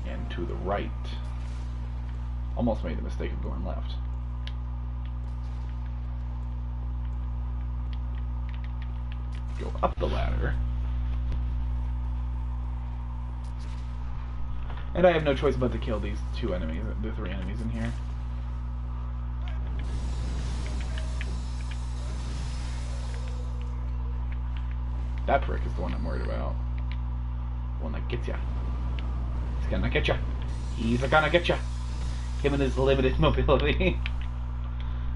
and to the right. Almost made the mistake of going left. Go up the ladder. And I have no choice but to kill these two enemies, the three enemies in here. That prick is the one I'm worried about. The one that gets ya. He's gonna get ya. He's gonna get ya. Him and his limited mobility.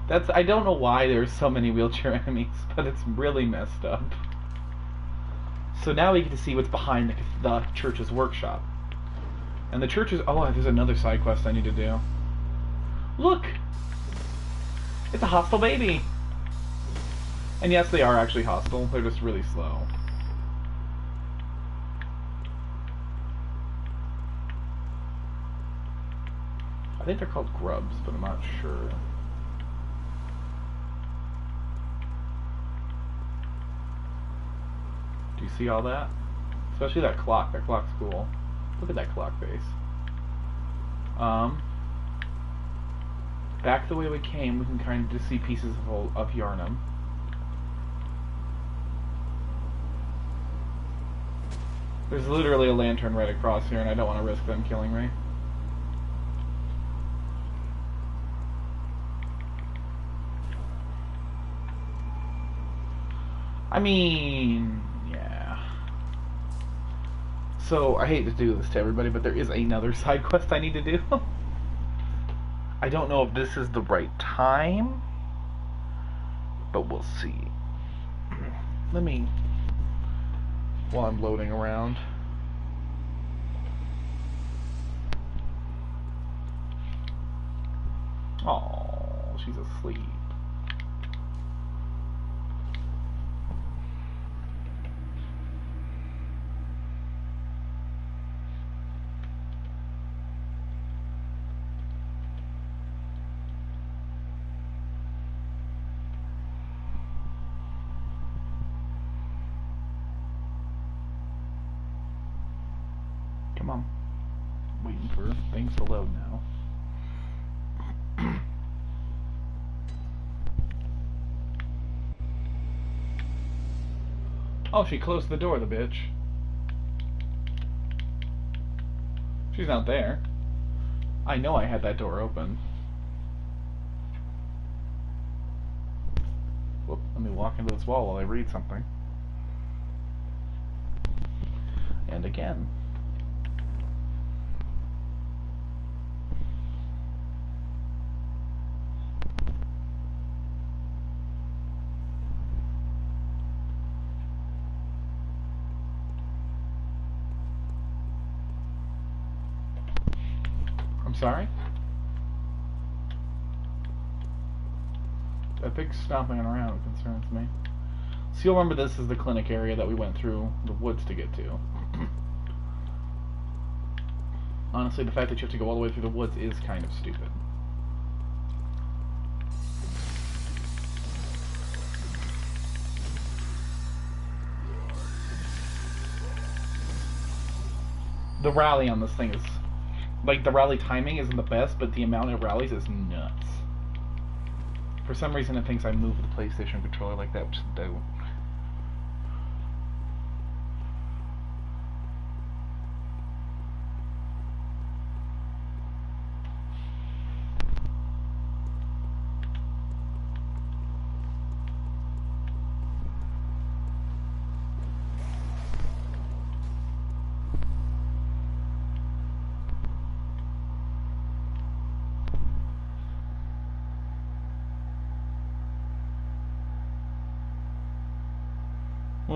I don't know why there's so many wheelchair enemies, but it's really messed up. So now we get to see what's behind the church's workshop. And the church is... Oh, there's another side quest I need to do. Look! It's a hostile baby! And yes, they are actually hostile. They're just really slow. I think they're called grubs, but I'm not sure. Do you see all that? Especially that clock. That clock's cool. Look at that clock face. Back the way we came, we can kind of just see pieces of Yarnum. There's literally a lantern right across here, and I don't want to risk them killing me. I mean... So, I hate to do this to everybody, but there is another side quest I need to do. I don't know if this is the right time, but we'll see. Let me... While I'm loading around. Oh, she's asleep. Come on. Waiting for things to load now. Oh, she closed the door, the bitch. She's not there. I know I had that door open. Whoop, let me walk into this wall while I read something. And again. Sorry? That big stomping around concerns me. So you'll remember this is the clinic area that we went through the woods to get to. Honestly, the fact that you have to go all the way through the woods is kind of stupid. The rally on this thing is... Like, the rally timing isn't the best, but the amount of rallies is nuts. For some reason, it thinks I move the PlayStation controller like that, which I do.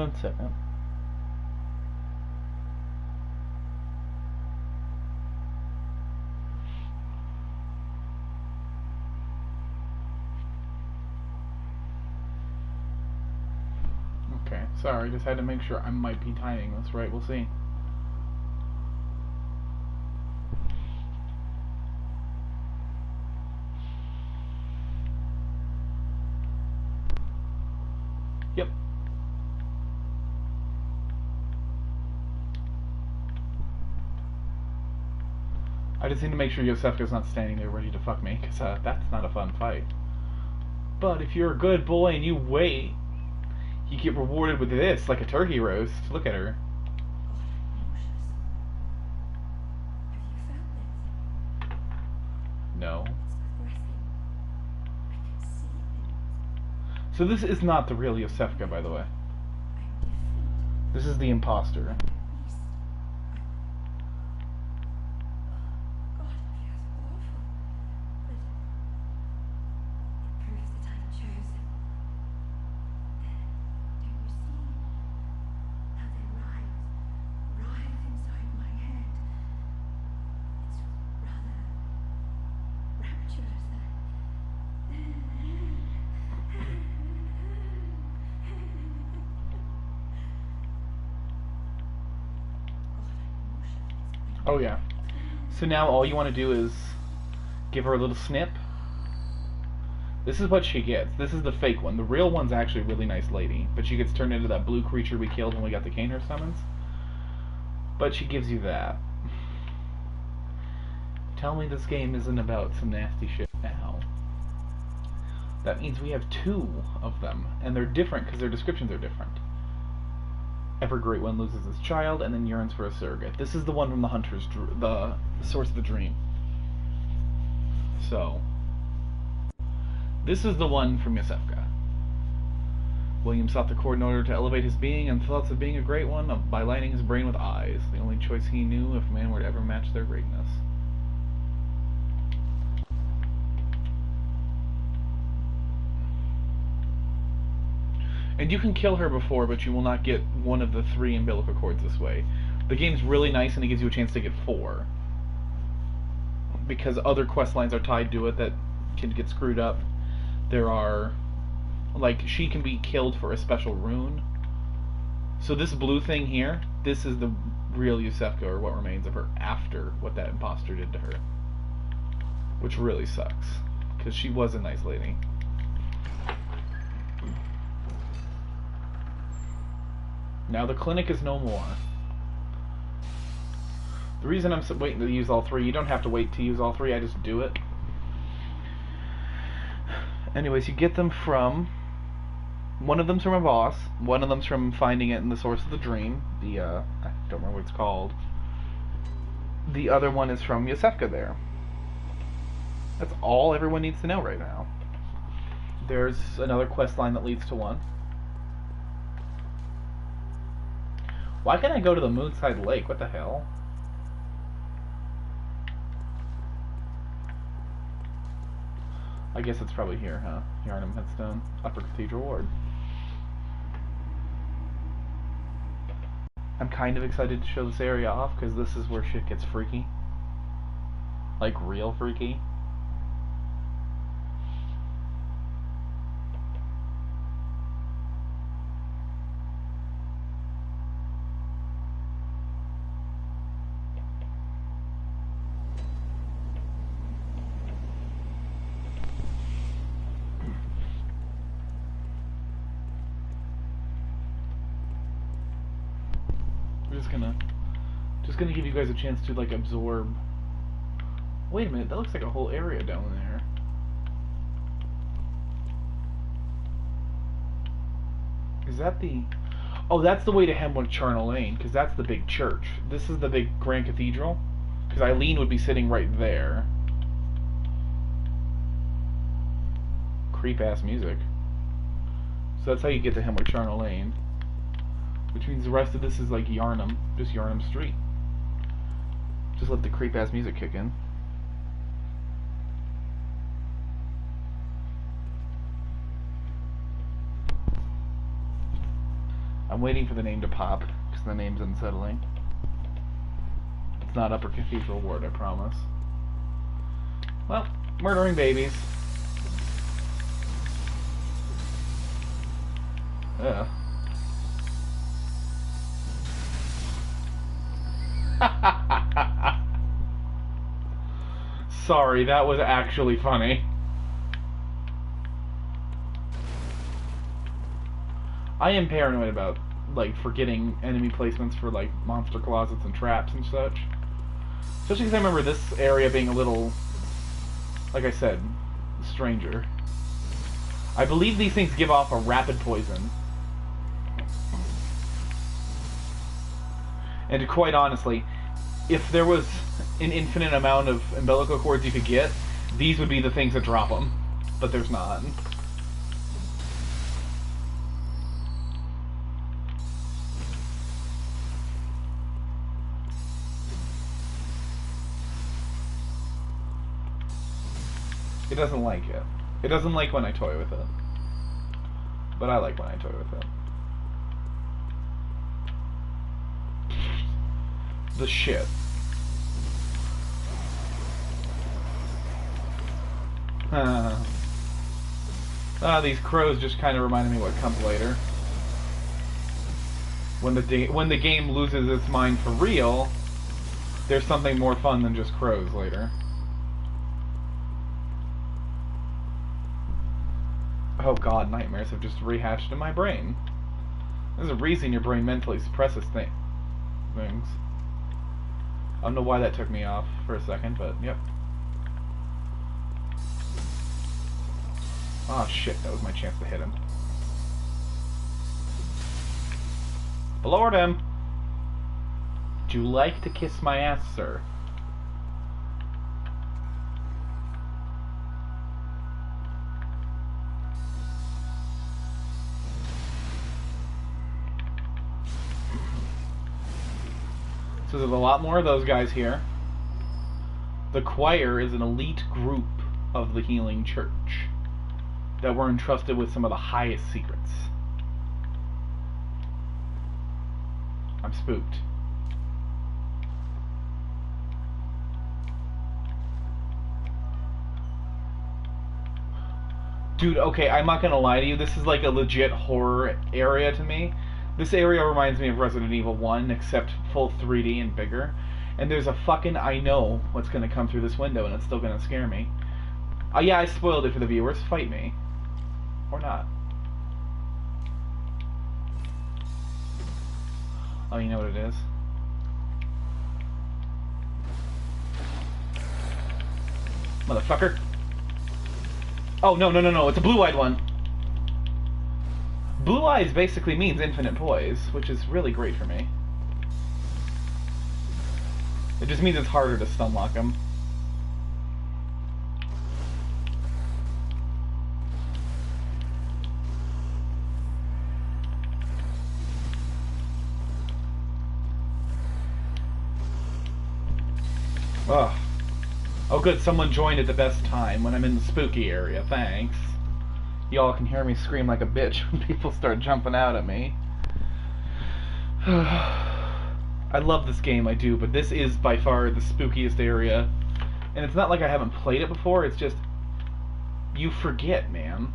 1 second. Okay, sorry, just had to make sure I might be timing this right. We'll see. Yep. I just need to make sure Yosefka's not standing there ready to fuck me, because that's not a fun fight. But if you're a good boy and you wait, you get rewarded with this, like a turkey roast. Look at her. No. So this is not the real Yosefka, by the way. This is the imposter. Oh yeah. So now all you want to do is give her a little snip. This is what she gets. This is the fake one. The real one's actually a really nice lady, but she gets turned into that blue creature we killed when we got the Canehurst summons. But she gives you that. Tell me this game isn't about some nasty shit now. That means we have 2 of them, and they're different because their descriptions are different. Every great one loses his child and then yearns for a surrogate. This is the one from the Hunter's, the Source of the Dream. So, this is the one from Yosefka. William sought the cord in order to elevate his being and thoughts of being a great one by lighting his brain with eyes, the only choice he knew if man were to ever match their greatness. And you can kill her before, but you will not get one of the 3 umbilical cords this way. The game's really nice and it gives you a chance to get 4. Because other quest lines are tied to it that can get screwed up. There are... like, she can be killed for a special rune. So this blue thing here, this is the real Yosefka, or what remains of her, after what that imposter did to her. Which really sucks. Because she was a nice lady. Now the clinic is no more. The reason I'm waiting to use all 3, you don't have to wait to use all 3, I just do it. Anyways, you get them from... one of them's from a boss, one of them's from finding it in the Source of the Dream, I don't remember what it's called. The other one is from Yosefka there. That's all everyone needs to know right now. There's another quest line that leads to one. Why can't I go to the Moonside Lake? What the hell? I guess it's probably here, huh? Yarnum Headstone, Upper Cathedral Ward. I'm kind of excited to show this area off, because this is where shit gets freaky. Like, real freaky. Just gonna give you guys a chance to like absorb. Wait a minute, that looks like a whole area down there. Is that the... oh, that's the way to Hemwick Charnel Lane, because that's the big church. This is the big Grand Cathedral, because Eileen would be sitting right there. Creep-ass music. So that's how you get to Hemwick Charnel Lane. Which means the rest of this is like Yarnum, just Yarnum Street. Just let the creep-ass music kick in. I'm waiting for the name to pop, because the name's unsettling. It's not Upper Cathedral Ward, I promise. Well, murdering babies. Ugh. Sorry, that was actually funny. I am paranoid about, like, forgetting enemy placements for, like, monster closets and traps and such. Especially because I remember this area being a little, like I said, stranger. I believe these things give off a rapid poison. And quite honestly, if there was an infinite amount of umbilical cords you could get, these would be the things that drop them. But there's not. It doesn't like it. It doesn't like when I toy with it. But I like when I toy with it. The shit. These crows just kind of reminded me what comes later. When the game loses its mind for real, there's something more fun than just crows later. Oh god, nightmares have just rehatched in my brain. There's a reason your brain mentally suppresses things. I don't know why that took me off for a second, but yep. Oh shit, that was my chance to hit him. Lord him! Would you like to kiss my ass, sir? So there's a lot more of those guys here. The choir is an elite group of the Healing Church that were entrusted with some of the highest secrets. I'm spooked. Dude, okay, I'm not gonna lie to you, this is like a legit horror area to me. This area reminds me of Resident Evil 1, except full 3D and bigger. And there's a fucking, I know what's gonna come through this window and it's still gonna scare me. Yeah, I spoiled it for the viewers. Fight me. Or not. Oh, you know what it is? Motherfucker. Oh, no, it's a blue-eyed one. Blue eyes basically means infinite poise, which is really great for me. It just means it's harder to stun lock him. Ugh. Oh good, someone joined at the best time when I'm in the spooky area, thanks. Y'all can hear me scream like a bitch when people start jumping out at me. I love this game, I do, but this is by far the spookiest area. And it's not like I haven't played it before, it's just... you forget, man.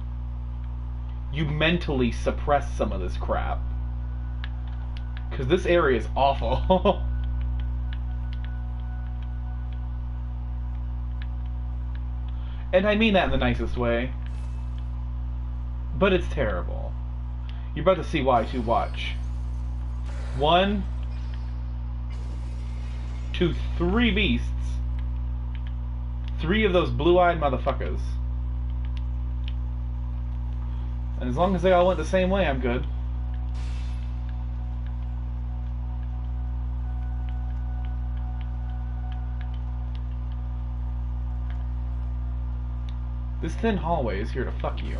You mentally suppress some of this crap. Because this area is awful. And I mean that in the nicest way. But it's terrible. You're about to see why, too. Watch. 1, 2, 3 beasts. 3 of those blue-eyed motherfuckers. And as long as they all went the same way, I'm good. This thin hallway is here to fuck you.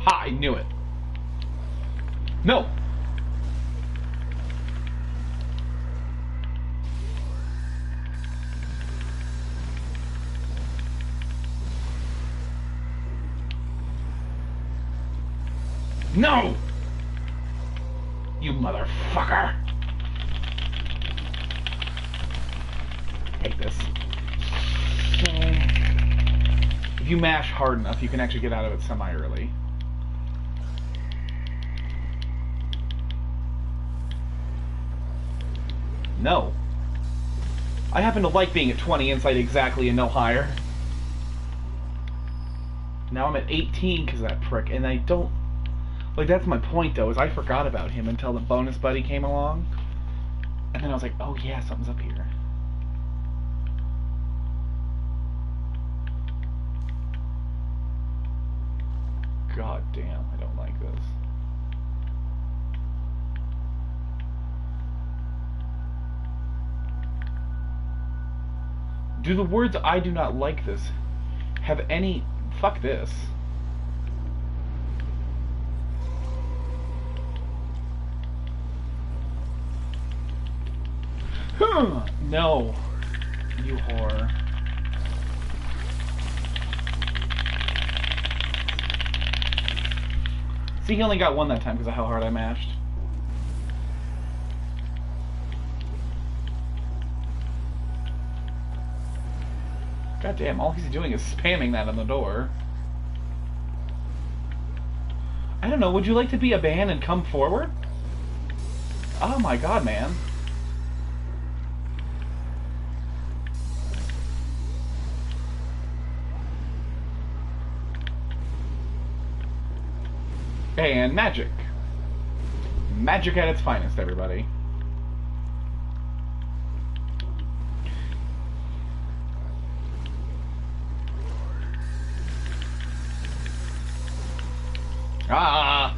Ha! I knew it. No! No! You motherfucker! Take this. If you mash hard enough, you can actually get out of it semi-early. No. I happen to like being at 20 insight exactly and no higher. Now I'm at 18 because of that prick, and I don't... Like, that's my point, though, is I forgot about him until the bonus buddy came along. And then I was like, oh yeah, something's up here. God damn, I don't like this. Do the words "I do not like this" have any... Fuck this. No. You whore. See, he only got one that time because of how hard I mashed. God damn, all he's doing is spamming that on the door. I don't know, would you like to be a ban and come forward? Oh my god, man. And magic. Magic at its finest, everybody. Ah!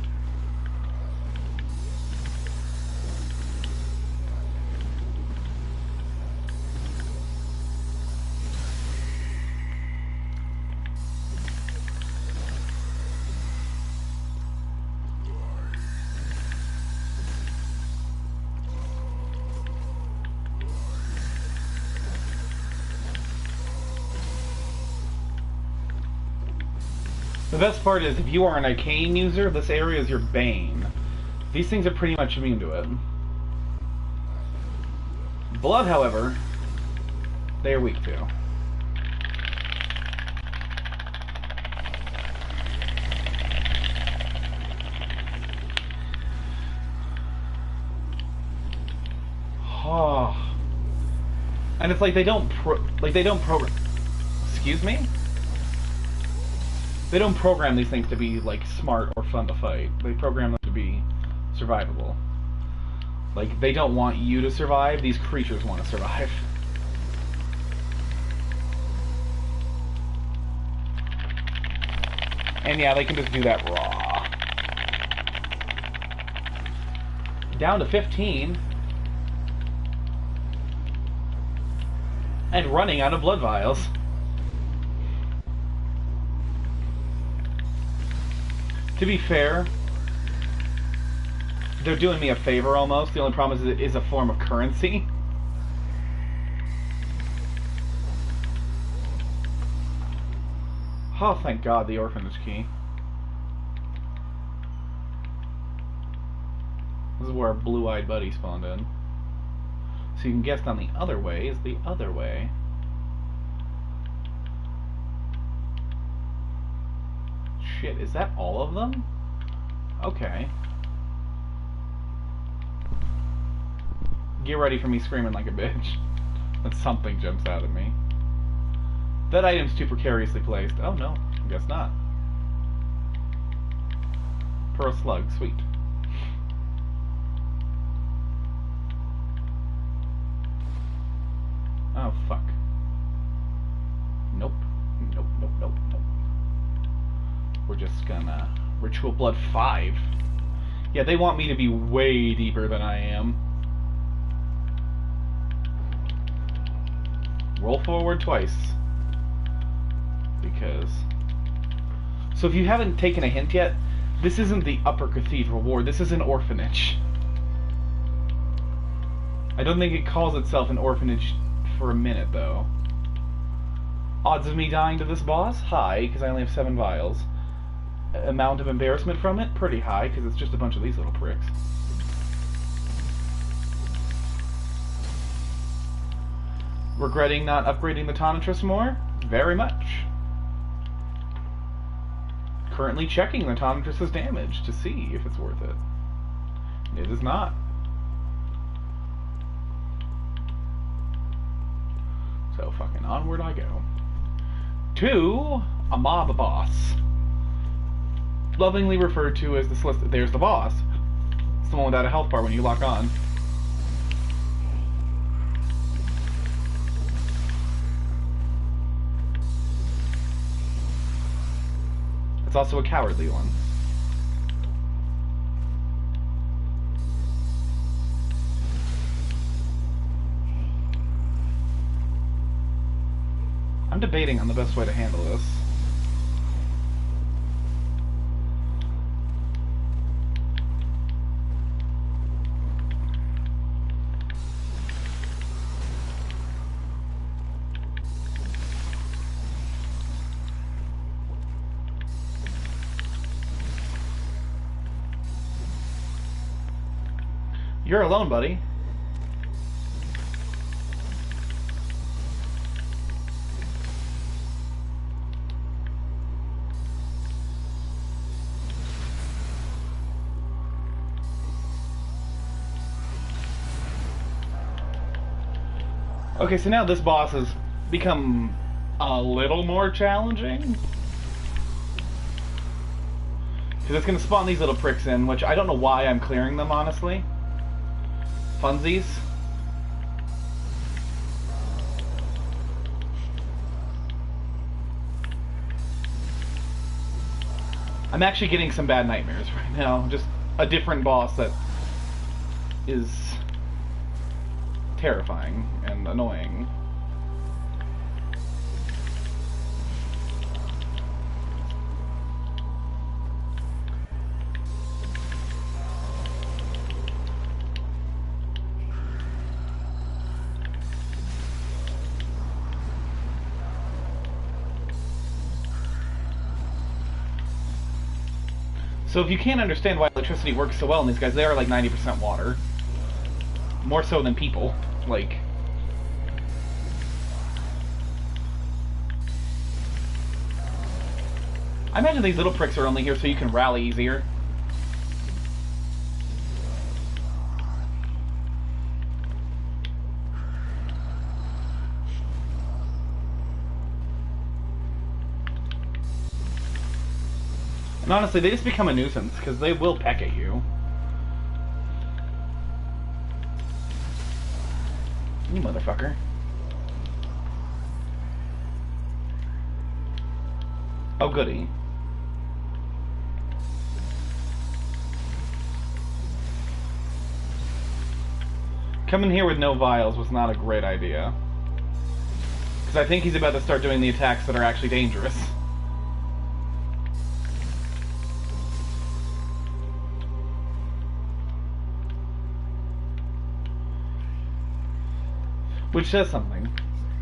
The best part is, if you are an arcane user, this area is your bane. These things are pretty much immune to it. Blood, however, they are weak to. Oh. And it's like they don't program. Excuse me? They don't program these things to be, like, smart or fun to fight. They program them to be survivable. Like, they don't want you to survive, these creatures want to survive. And yeah, they can just do that raw. Down to 15. And running out of blood vials. To be fair, they're doing me a favor almost. The only problem is it is a form of currency. Oh, thank God, the orphanage key. This is where our blue-eyed buddy spawned in. So you can guess down the other way is the other way. Shit, is that all of them? Okay. Get ready for me screaming like a bitch. When something jumps out at me. That item's too precariously placed. Oh no, I guess not. Pearl slug, sweet. Oh fuck. Nope. Nope, nope, nope, nope. We're just gonna... Ritual Blood 5. Yeah, they want me to be way deeper than I am. Roll forward twice. Because... So if you haven't taken a hint yet, this isn't the Upper Cathedral Ward, this is an orphanage. I don't think it calls itself an orphanage for a minute, though. Odds of me dying to this boss? High, because I only have 7 vials. amount of embarrassment from it, pretty high, because it's just a bunch of these little pricks. Regretting not upgrading the Tonitrus more? Very much. Currently checking the Tonitrus's damage to see if it's worth it. It is not. So fucking onward I go. To a mob boss. Lovingly referred to as the solicitor. There's the boss. It's the one without a health bar when you lock on. It's also a cowardly one. I'm debating on the best way to handle this. You're alone, buddy. Okay, so now this boss has become a little more challenging. Because it's going to spawn these little pricks in, which I don't know why I'm clearing them, honestly. Funsies. I'm actually getting some bad nightmares right now. Just a different boss that is terrifying and annoying. So if you can't understand why electricity works so well in these guys, they are like 90% water. More so than people. Like... I imagine these little pricks are only here so you can rally easier. And honestly, they just become a nuisance, because they will peck at you. You motherfucker. Oh, goody. Coming here with no vials was not a great idea. Because I think he's about to start doing the attacks that are actually dangerous. Which says something.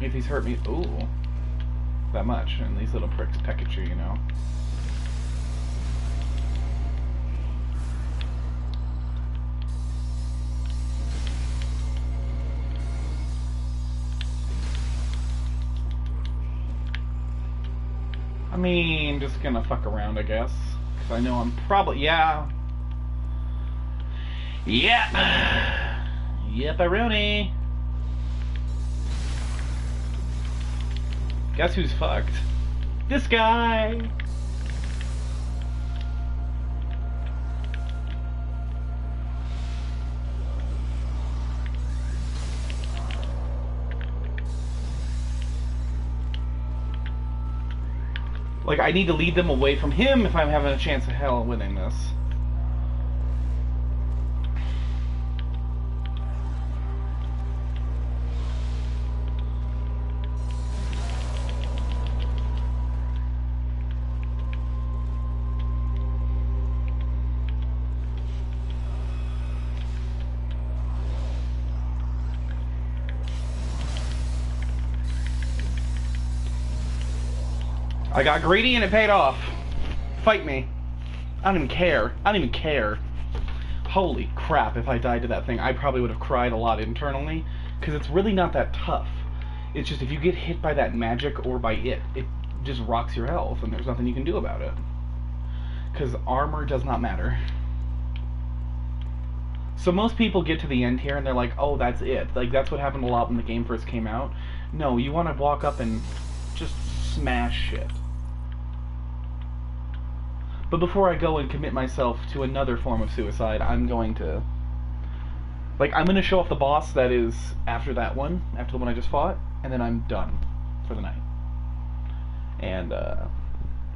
If he's hurt me, ooh, that much, and these little pricks peck at you, you know. I mean, just gonna fuck around, I guess. Because I know I'm probably, yeah. Yep. Yep-a-rooney. Guess who's fucked? This guy! Like, I need to lead them away from him if I'm having a chance of hell winning this. I got greedy and it paid off. Fight me. I don't even care. I don't even care. Holy crap, if I died to that thing, I probably would have cried a lot internally, because it's really not that tough. It's just if you get hit by that magic or by it just rocks your health, and there's nothing you can do about it. Because armor does not matter. So most people get to the end here, and they're like, oh, that's it. Like, that's what happened a lot when the game first came out. No, you want to walk up and just smash shit. But before I go and commit myself to another form of suicide, I'm going to... Like, I'm going to show off the boss that is after that one, after the one I just fought, and then I'm done for the night. And,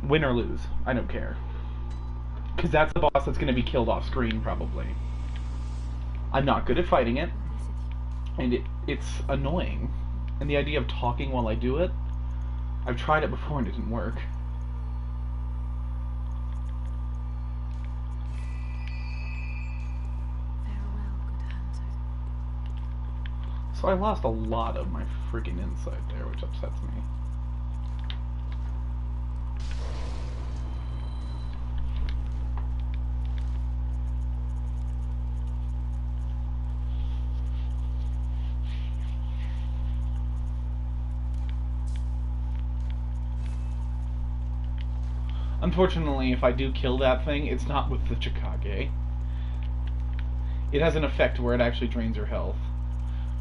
win or lose, I don't care. Because that's the boss that's going to be killed off screen, probably. I'm not good at fighting it, and it's annoying. And the idea of talking while I do it, I've tried it before and it didn't work. So I lost a lot of my freaking insight there, which upsets me. Unfortunately, if I do kill that thing, it's not with the Chikage. It has an effect where it actually drains your health.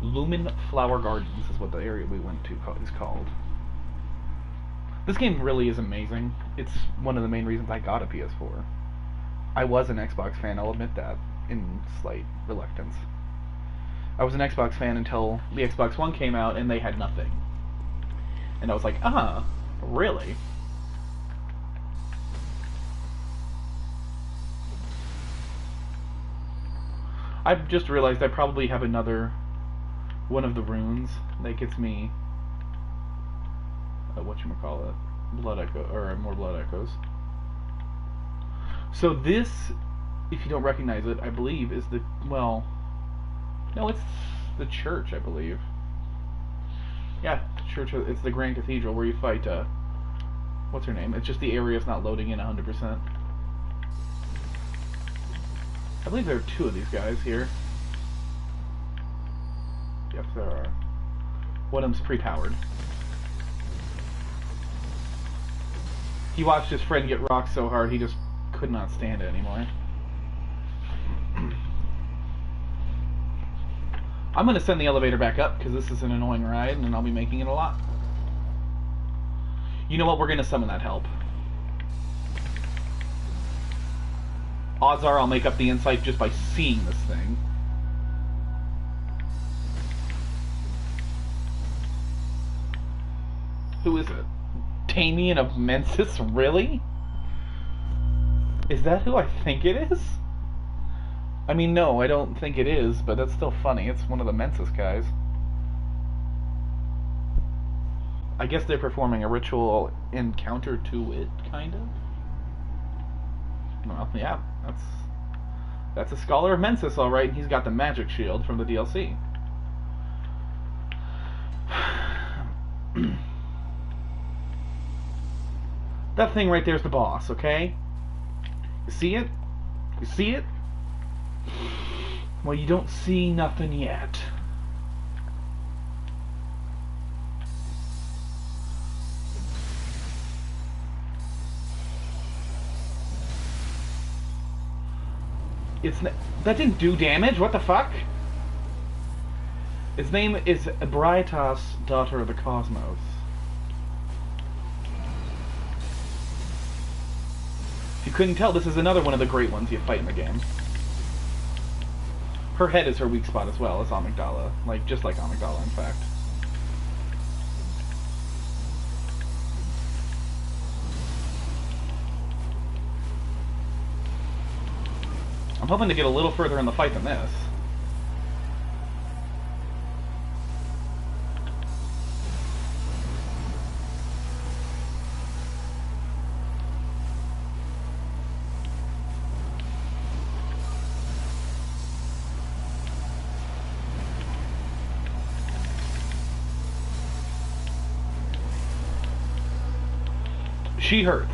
Lumen Flower Gardens is what the area we went to is called. This game really is amazing. It's one of the main reasons I got a PS4. I was an Xbox fan, I'll admit that, in slight reluctance. I was an Xbox fan until the Xbox One came out and they had nothing. And I was like, really? I've just realized I probably have another one of the runes that gets me whatchamacallit, blood echo, or more blood echoes. So this, if you don't recognize it, I believe is the, well, no, it's the church, I believe. Yeah, church, it's the Grand Cathedral where you fight, what's her name? It's just the area's not loading in 100%. I believe there are two of these guys here. Yes, there are. One of them's pre-powered. He watched his friend get rocked so hard he just could not stand it anymore. I'm going to send the elevator back up because this is an annoying ride and I'll be making it a lot. You know what? We're going to summon that help. Odds are I'll make up the insight just by seeing this thing. Who is it? Tamian of Mensis? Really? Is that who I think it is? I mean, no, I don't think it is, but that's still funny. It's one of the Mensis guys. I guess they're performing a ritual encounter to it, kind of? Well, yeah, that's a Scholar of Mensis, alright, and he's got the magic shield from the DLC. That thing right there's the boss, okay? You see it? You see it? Well, you don't see nothing yet. That didn't do damage? What the fuck? Its name is Ebrietas, Daughter of the Cosmos. If you couldn't tell, this is another one of the great ones you fight in the game. Her head is her weak spot as well as Amygdala. Like, just like Amygdala, in fact. I'm hoping to get a little further in the fight than this. She hurts.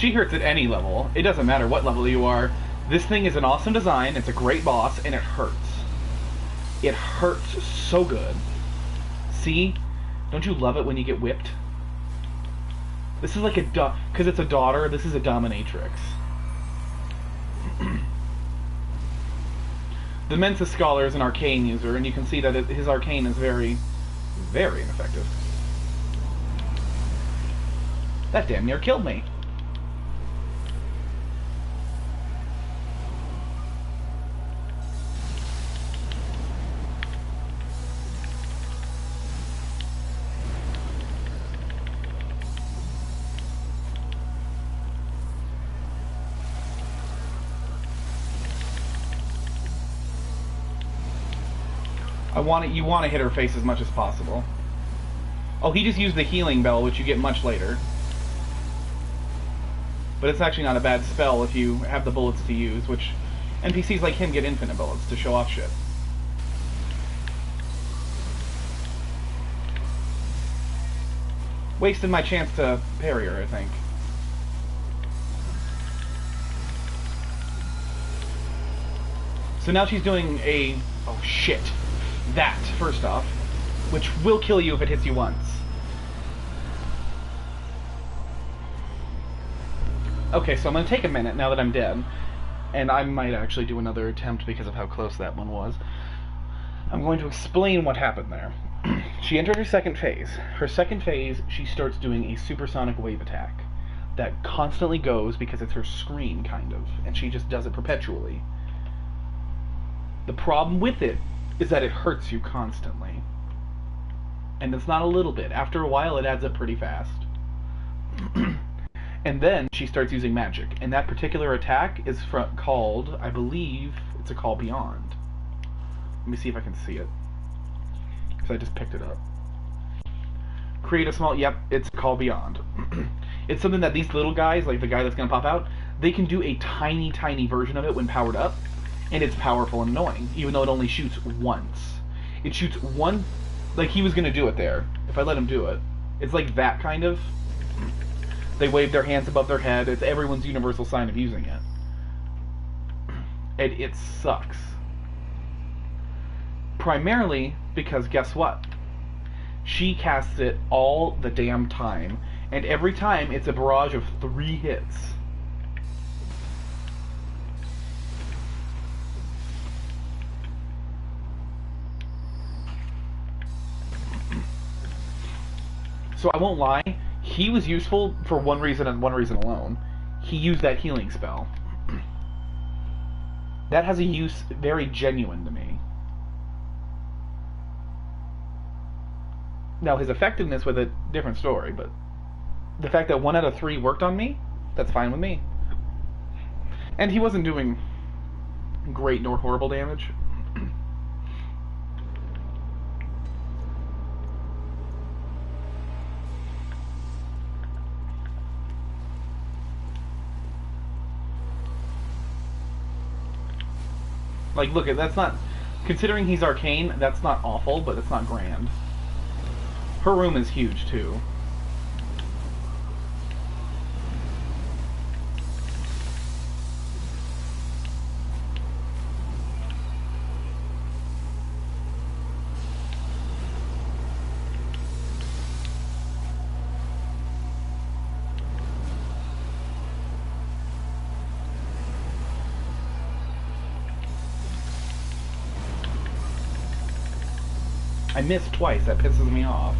She hurts at any level. It doesn't matter what level you are. This thing is an awesome design, it's a great boss, and it hurts. It hurts so good. See? Don't you love it when you get whipped? This is like a because it's a daughter, this is a dominatrix. The Mensa Scholar is an arcane user, and you can see that his arcane is very, very ineffective. That damn near killed me. You want to hit her face as much as possible. Oh, he just used the healing bell, which you get much later. But it's actually not a bad spell if you have the bullets to use, which NPCs like him get infinite bullets to show off shit. Wasted my chance to parry her, I think. So now she's doing a... oh shit. That, first off, which will kill you if it hits you once. Okay, so I'm going to take a minute now that I'm dead, and I might actually do another attempt because of how close that one was. I'm going to explain what happened there. She entered her second phase. Her second phase, she starts doing a supersonic wave attack that constantly goes because it's her scream, kind of, and she just does it perpetually. The problem with it is that it hurts you constantly. And it's not a little bit. After a while, it adds up pretty fast. And then she starts using magic. And that particular attack is called, I believe, it's a Call Beyond. Let me see if I can see it. Because I just picked it up. Create a small... Yep, it's Call Beyond. It's something that these little guys, like the guy that's going to pop out, they can do a tiny, tiny version of it when powered up. And it's powerful and annoying, even though it only shoots once. It shoots one... like he was going to do it there, if I let him do it. It's like that kind of... They wave their hands above their head. It's everyone's universal sign of using it. And it sucks. Primarily because, guess what? She casts it all the damn time. And every time, it's a barrage of 3 hits. So I won't lie, he was useful for one reason and one reason alone. He used that healing spell. That has a use very genuine to me. Now, his effectiveness with it, different story, but the fact that 1 out of 3 worked on me, that's fine with me. And he wasn't doing great nor horrible damage. Like, look, that's not... considering he's arcane, that's not awful, but it's not grand. Her room is huge, too. I missed twice, that pisses me off.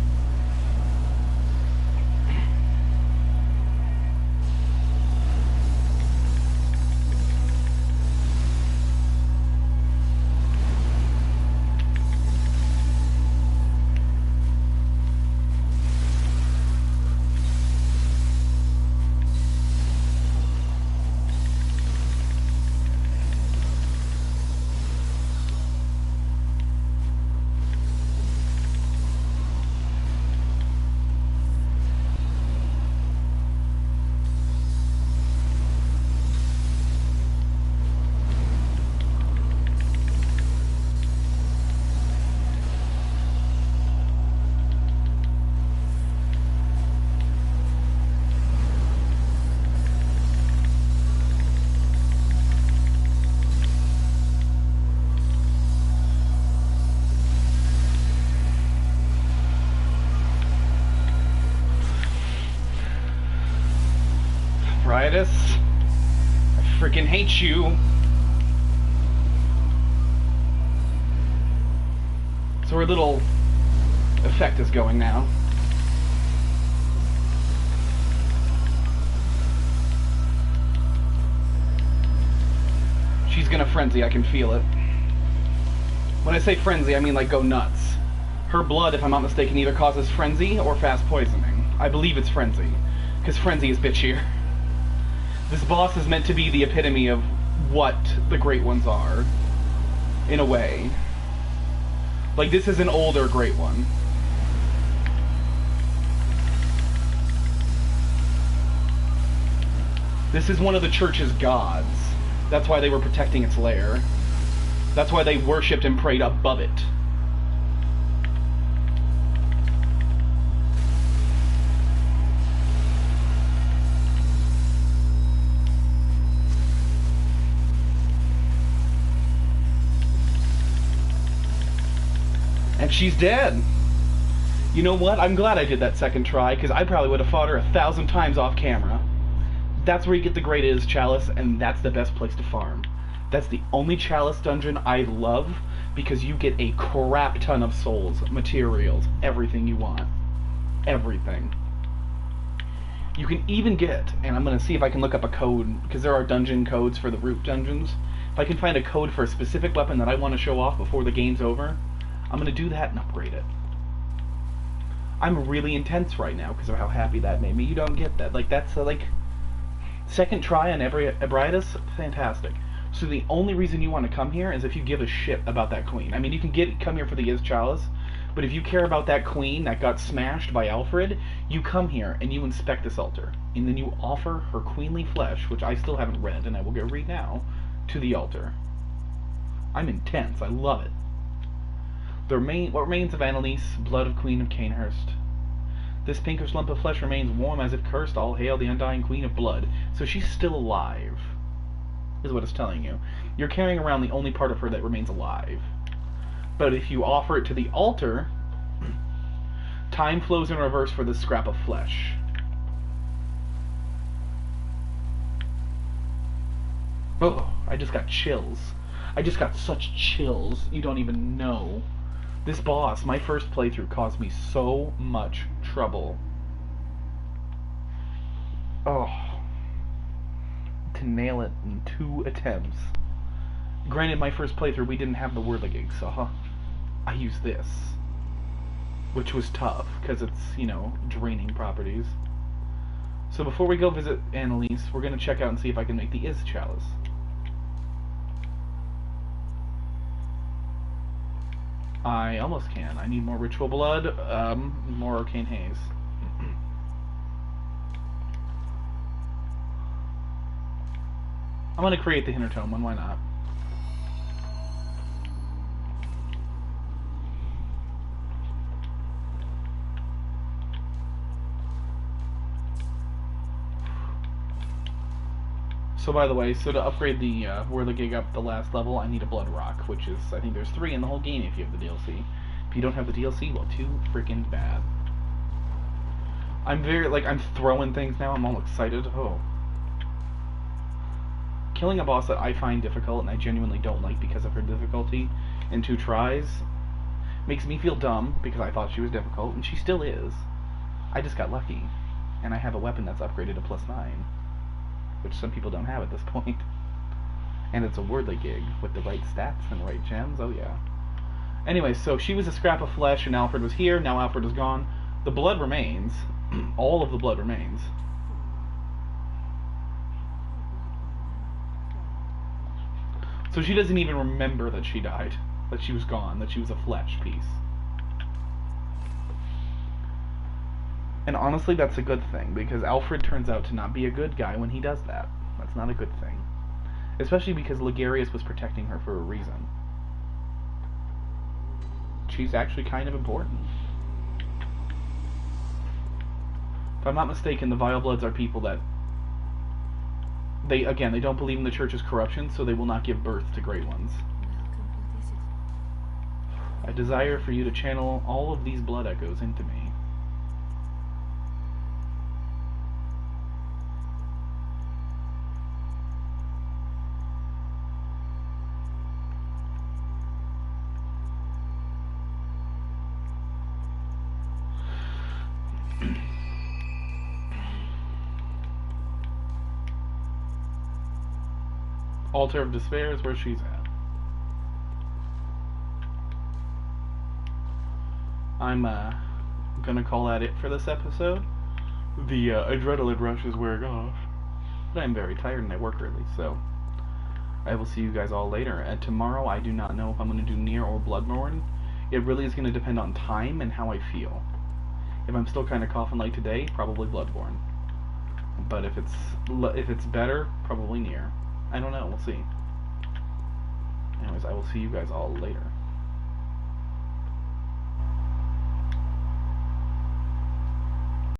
hate you. So her little effect is going now. She's gonna frenzy, I can feel it. When I say frenzy, I mean like go nuts. Her blood, if I'm not mistaken, either causes frenzy or fast poisoning. I believe it's frenzy, because frenzy is bitchier. This boss is meant to be the epitome of what the Great Ones are, in a way. Like, this is an older Great One. This is one of the church's gods. That's why they were protecting its lair. That's why they worshipped and prayed above it. And she's dead. You know what? I'm glad I did that second try, because I probably would have fought her 1,000 times off camera. That's where you get the Great Is Chalice, and that's the best place to farm. That's the only Chalice dungeon I love, because you get a crap ton of souls, materials, everything you want. Everything. You can even get, and I'm going to see if I can look up a code, because there are dungeon codes for the root dungeons. If I can find a code for a specific weapon that I want to show off before the game's over, I'm going to do that and upgrade it. I'm really intense right now because of how happy that made me. You don't get that. Like, that's like... Second try on Ebriatus, fantastic. So the only reason you want to come here is if you give a shit about that queen. I mean, you can come here for the Is Chalice, but if you care about that queen that got smashed by Alfred, you come here and you inspect this altar. And then you offer her queenly flesh, which I still haven't read, and I will go read now, to the altar. I'm intense. I love it. What remains of Annalise, blood of Queen of Canehurst. This pinkish lump of flesh remains warm as if cursed. All hail the undying Queen of Blood. So she's still alive, is what it's telling you. You're carrying around the only part of her that remains alive. But if you offer it to the altar, time flows in reverse for this scrap of flesh. Oh, I just got chills. I just got such chills, you don't even know. This boss, my first playthrough, caused me so much trouble. Oh. To nail it in 2 attempts. Granted, my first playthrough, we didn't have the whirligig, so I used this. Which was tough, because it's, you know, draining properties. So before we go visit Annalise, we're going to check out and see if I can make the Is Chalice. I almost can. I need more ritual blood, more arcane haze. I'm gonna create the Hintertome one, why not? So by the way, so to upgrade the Whirligig up the last level, I need a Blood Rock, which is, I think there's 3 in the whole game if you have the DLC. If you don't have the DLC, well, too freaking bad. I'm very, like, I'm throwing things now, I'm all excited. Oh. Killing a boss that I find difficult, and I genuinely don't like because of her difficulty, in 2 tries, makes me feel dumb, because I thought she was difficult, and she still is. I just got lucky, and I have a weapon that's upgraded to +9. Which some people don't have at this point. And it's a Whirligig with the right stats and right gems, oh yeah. Anyway, so she was a scrap of flesh and Alfred was here, now Alfred is gone. The blood remains. All of the blood remains. So she doesn't even remember that she died, that she was gone, that she was a flesh piece. And honestly, that's a good thing, because Alfred turns out to not be a good guy when he does that. That's not a good thing. Especially because Ligarius was protecting her for a reason. She's actually kind of important. If I'm not mistaken, the Vile Bloods are people that... They don't believe in the Church's corruption, so they will not give birth to Great Ones. I desire for you to channel all of these blood echoes into me. Altar of Despair is where she's at. I'm gonna call that it for this episode. The adrenaline rush is wearing off. But I'm very tired and I work early, so I will see you guys all later. And tomorrow I do not know if I'm going to do Nier or Bloodborne. It really is going to depend on time and how I feel. If I'm still kind of coughing like today, probably Bloodborne. But if it's better, probably Nier. I don't know, we'll see. Anyways, I will see you guys all later.